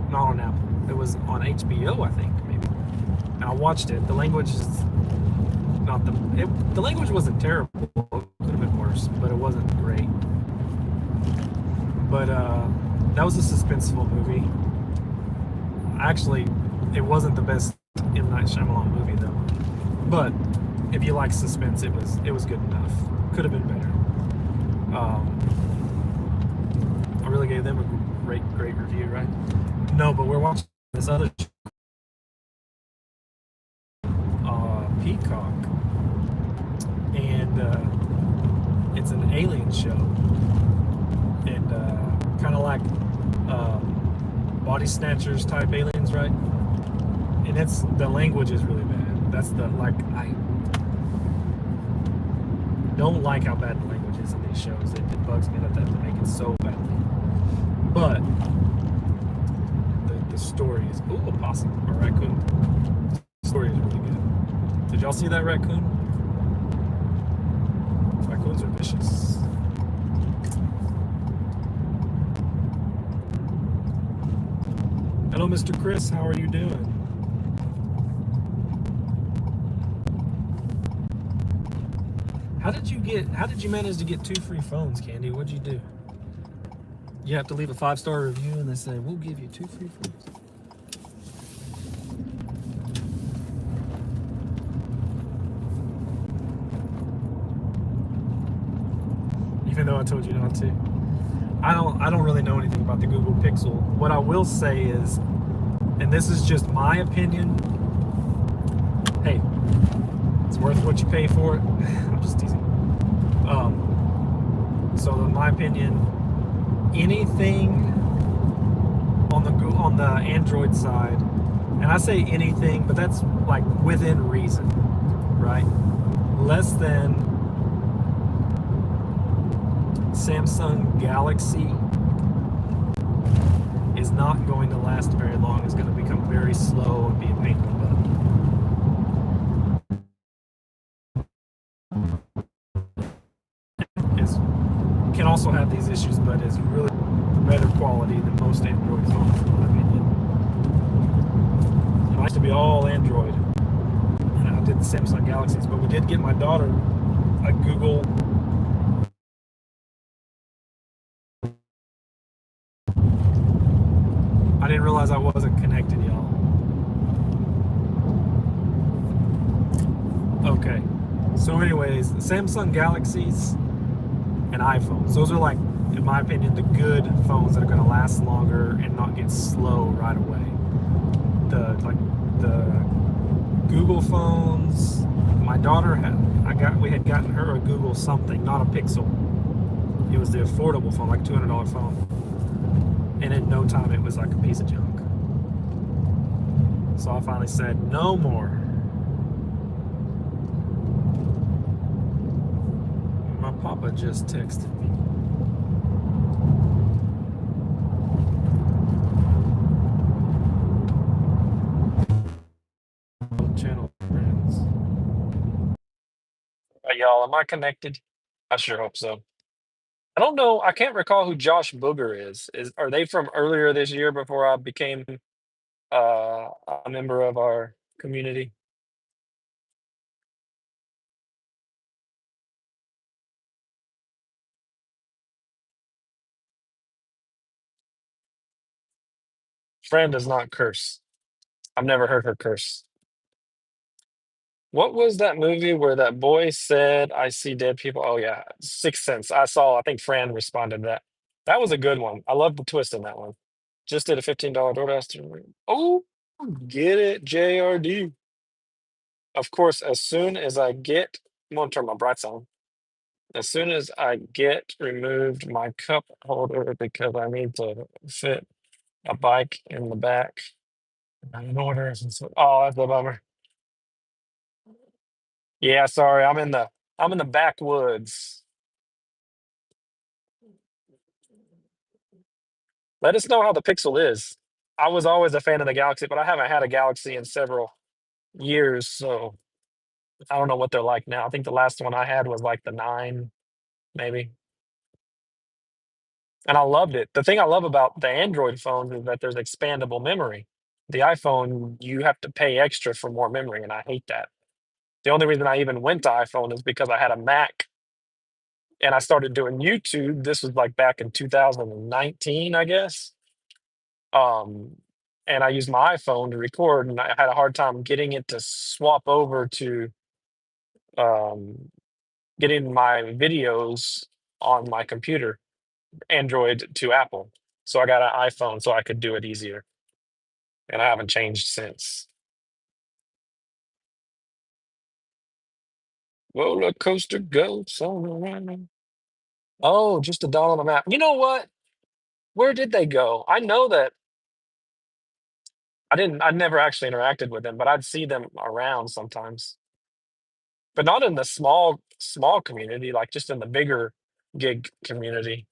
not on Apple. It was on HBO, I think, maybe. And I watched it. The language is not the language wasn't terrible. It could have been worse, but it wasn't great. But that was a suspenseful movie. Actually, it wasn't the best M. Night Shyamalan movie though. But if you like suspense, it was good enough. Could have been better. I really gave them a great review, right? No, but we're watching this other Peacock, and it's an alien show, and kind of like body snatchers type aliens, right? And the language is really bad. That's I don't like how bad the language is in these shows. It bugs me that they make it so badly. But the story is a possum or raccoon. The story is really good. Did y'all see that raccoon? Raccoons are vicious. Hello, Mr. Chris. How are you doing? How did you manage to get two free phones, Candy? What'd you do? You have to leave a 5-star review and they say, we'll give you two free phones. Even though I told you not to. I don't really know anything about the Google Pixel. What I will say is, and this is just my opinion, hey, it's worth what you pay for it. I'm just teasing. So in my opinion, anything on the Android side, and I say anything, but that's like within reason, right? Less than Samsung Galaxy is not going to last very long. It's going to become very slow and be a pain in the butt. Is can also have these issues, but is really better quality than most Android phones, in my opinion. It used to be all Android, and I did the Samsung Galaxies, but we did get my daughter a Google. I didn't realize I wasn't connected, y'all. Okay. So, anyways, Samsung Galaxies and iPhones. Those are like, in my opinion, the good phones that are going to last longer and not get slow right away. The Google phones. My daughter we had gotten her a Google something, not a Pixel. It was the affordable phone, like $200 phone. And in no time, it was like a piece of junk. So I finally said, no more. My papa just texted me. Channel friends. Y'all, am I connected? I sure hope so. I don't know. I can't recall who Josh Booger is. Are they from earlier this year before I became a member of our community? Fran does not curse. I've never heard her curse. What was that movie where that boy said, "I see dead people"? Oh yeah, Sixth Sense. I think Fran responded to that. That was a good one. I love the twist in that one. Just did a $15 Doordash. Oh, get it, JRD. Of course, as soon as I get, I'm gonna turn my brights on. As soon as I get removed my cup holder because I need to fit a bike in the back. In order. Oh, that's a bummer. Yeah, sorry. I'm in the backwoods. Let us know how the Pixel is. I was always a fan of the Galaxy, but I haven't had a Galaxy in several years, so I don't know what they're like now. I think the last one I had was like the 9, maybe. And I loved it. The thing I love about the Android phones is that there's expandable memory. The iPhone, you have to pay extra for more memory, and I hate that. The only reason I even went to iPhone is because I had a Mac and I started doing YouTube. This was like back in 2019, I guess. Um, and I used my iPhone to record, and I had a hard time getting it to swap over to um, getting my videos on my computer, Android to Apple. So I got an iPhone so I could do it easier, and I haven't changed since. Roller coaster goes on around. Oh, just a doll on the map. You know what? Where did they go? I know that I never actually interacted with them, but I'd see them around sometimes. But not in the small community, like just in the bigger gig community.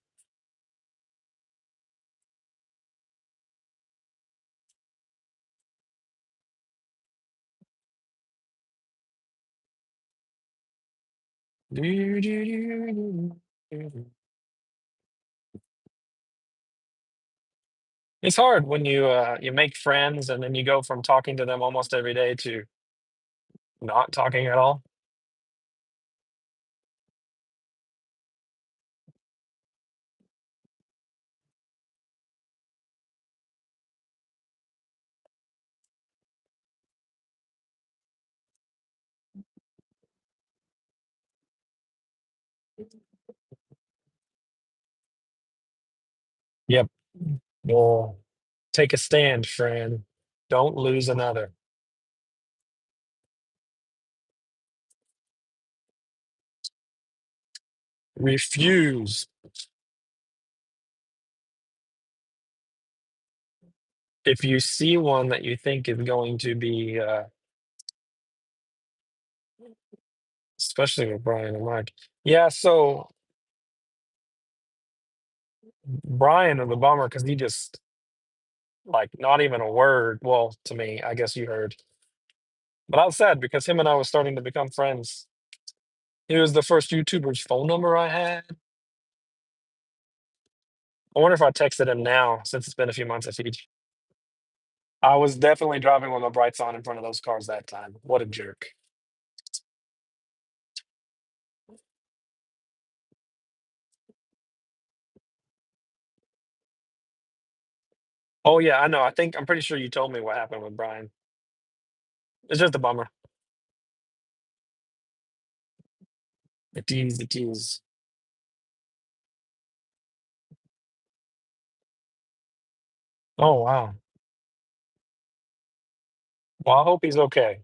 It's hard when you make friends and then you go from talking to them almost every day to not talking at all. Yep. Well, take a stand, Fran. Don't lose another. Refuse. If you see one that you think is going to be, especially with Brian and Mike. Yeah, so Brian was a bummer because he just like not even a word. Well, to me, I guess you heard. But I was sad because him and I was starting to become friends. He was the first YouTuber's phone number I had. I wonder if I texted him now since it's been a few months if he I was definitely driving with my brights on in front of those cars that time. What a jerk. Oh yeah, I know. I'm pretty sure you told me what happened with Brian. It's just a bummer. It is, it is. Oh wow. Well, I hope he's okay.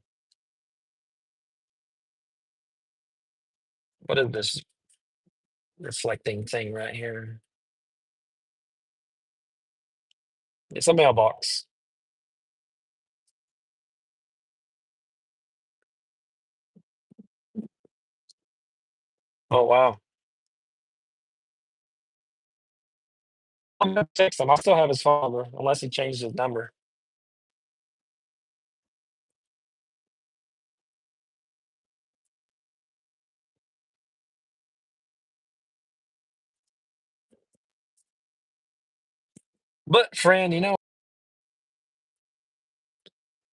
What is this reflecting thing right here? It's a mailbox. Oh wow. I'm gonna text him. I still have his phone number, unless he changed his number. But Fran,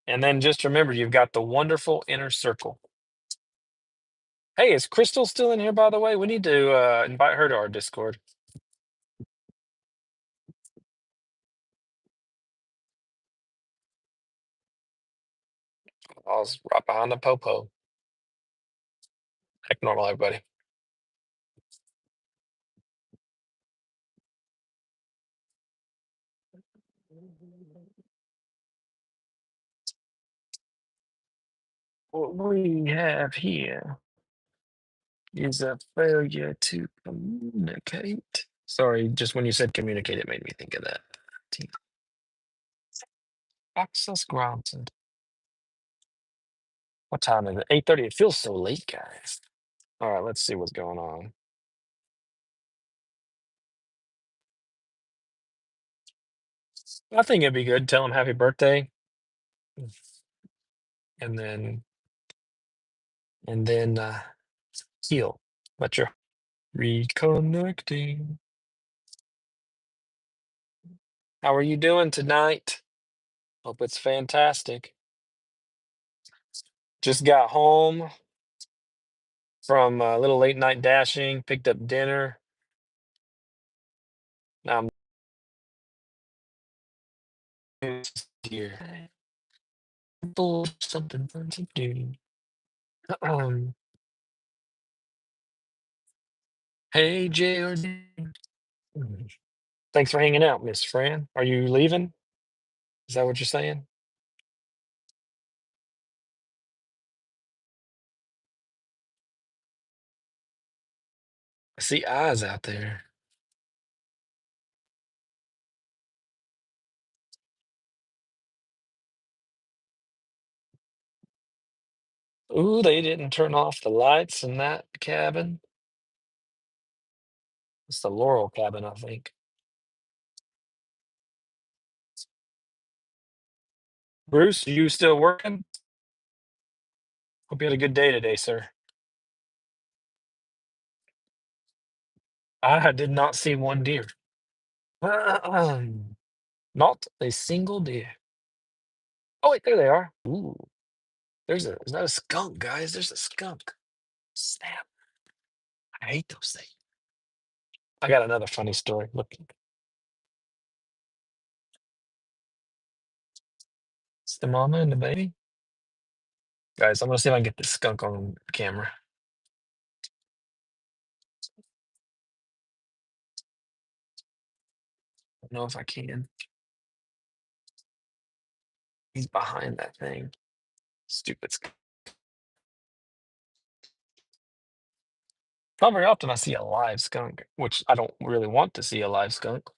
and then just remember you've got the wonderful inner circle. Hey, is Crystal still in here, by the way? We need to invite her to our Discord. I was right behind the popo. Heck normal, everybody. What we have here is a failure to communicate. Sorry, just when you said communicate, it made me think of that. Access granted. What time is it? 8:30. It feels so late, guys. All right, let's see what's going on. I think it'd be good. Tell him happy birthday, and then heal. But you're reconnecting. How are you doing tonight? Hope it's fantastic. Just got home from a little late night dashing, picked up dinner. Now I'm here. Something fun to do. Um, hey, JRD. Thanks for hanging out, Miss Fran. Are you leaving? Is that what you're saying? I see eyes out there. Ooh, they didn't turn off the lights in that cabin. It's the Laurel cabin, I think. Bruce, you still working? Hope you had a good day today, sir. I did not see one deer. Not a single deer. Oh, wait, there they are. Ooh, there's not a skunk, guys. There's a skunk. Snap. I hate those things. I got another funny story. Look, it's the mama and the baby. Guys, I'm gonna see if I can get this skunk on camera. I don't know if I can. He's behind that thing. Stupid skunk. Not very often I see a live skunk, which I don't really want to see a live skunk.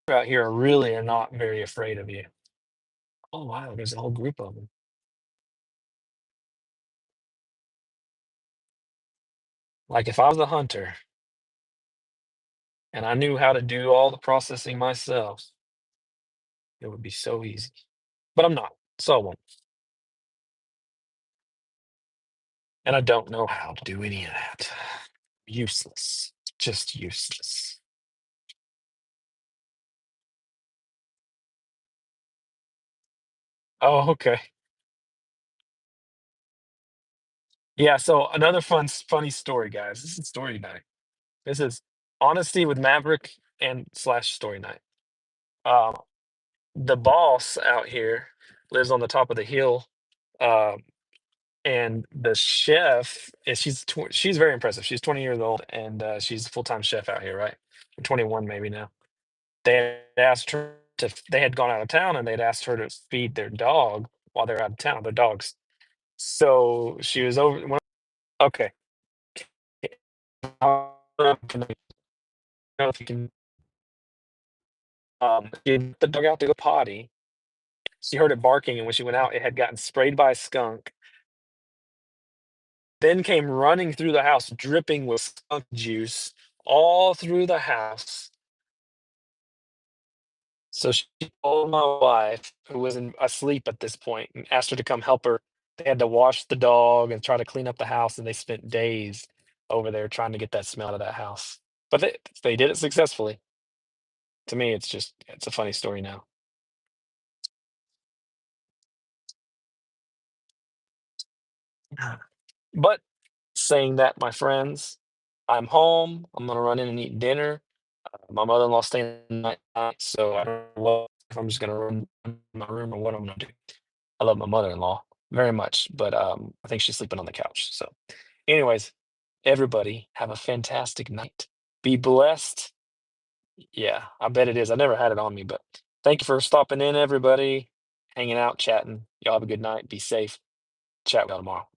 Out here really are not very afraid of you. Oh wow, there's a whole group of them. Like if I was a hunter and I knew how to do all the processing myself, it would be so easy. But I'm not, so I won't. And I don't know how to do any of that. Useless. Just useless. Oh, okay. Yeah, so another funny story, guys. This is story night. This is honesty with Maverick and slash story night. Um, the boss out here lives on the top of the hill. Um, and the chef is she's very impressive. She's 20 years old and she's a full-time chef out here, right? 21 maybe now. They had asked her to they had gone out of town and they'd asked her to feed their dog while they're out of town, their dogs. So she was over okay. I don't know if you can she had the dog out to go potty. She heard it barking, and when she went out, it had gotten sprayed by a skunk, then came running through the house, dripping with skunk juice all through the house. So she told my wife, who was asleep at this point, and asked her to come help her. They had to wash the dog and try to clean up the house, and they spent days over there trying to get that smell out of that house. But they did it successfully. To me, it's a funny story now. But saying that, my friends, I'm home. I'm gonna run in and eat dinner. My mother-in-law's staying the night, so I don't know if I'm just gonna run in my room or what I'm gonna do. I love my mother-in-law very much, but I think she's sleeping on the couch. So, anyways, everybody have a fantastic night. Be blessed. Yeah, I bet it is. I never had it on me, but thank you for stopping in, everybody, hanging out, chatting. Y'all have a good night. Be safe. Chat with y'all tomorrow.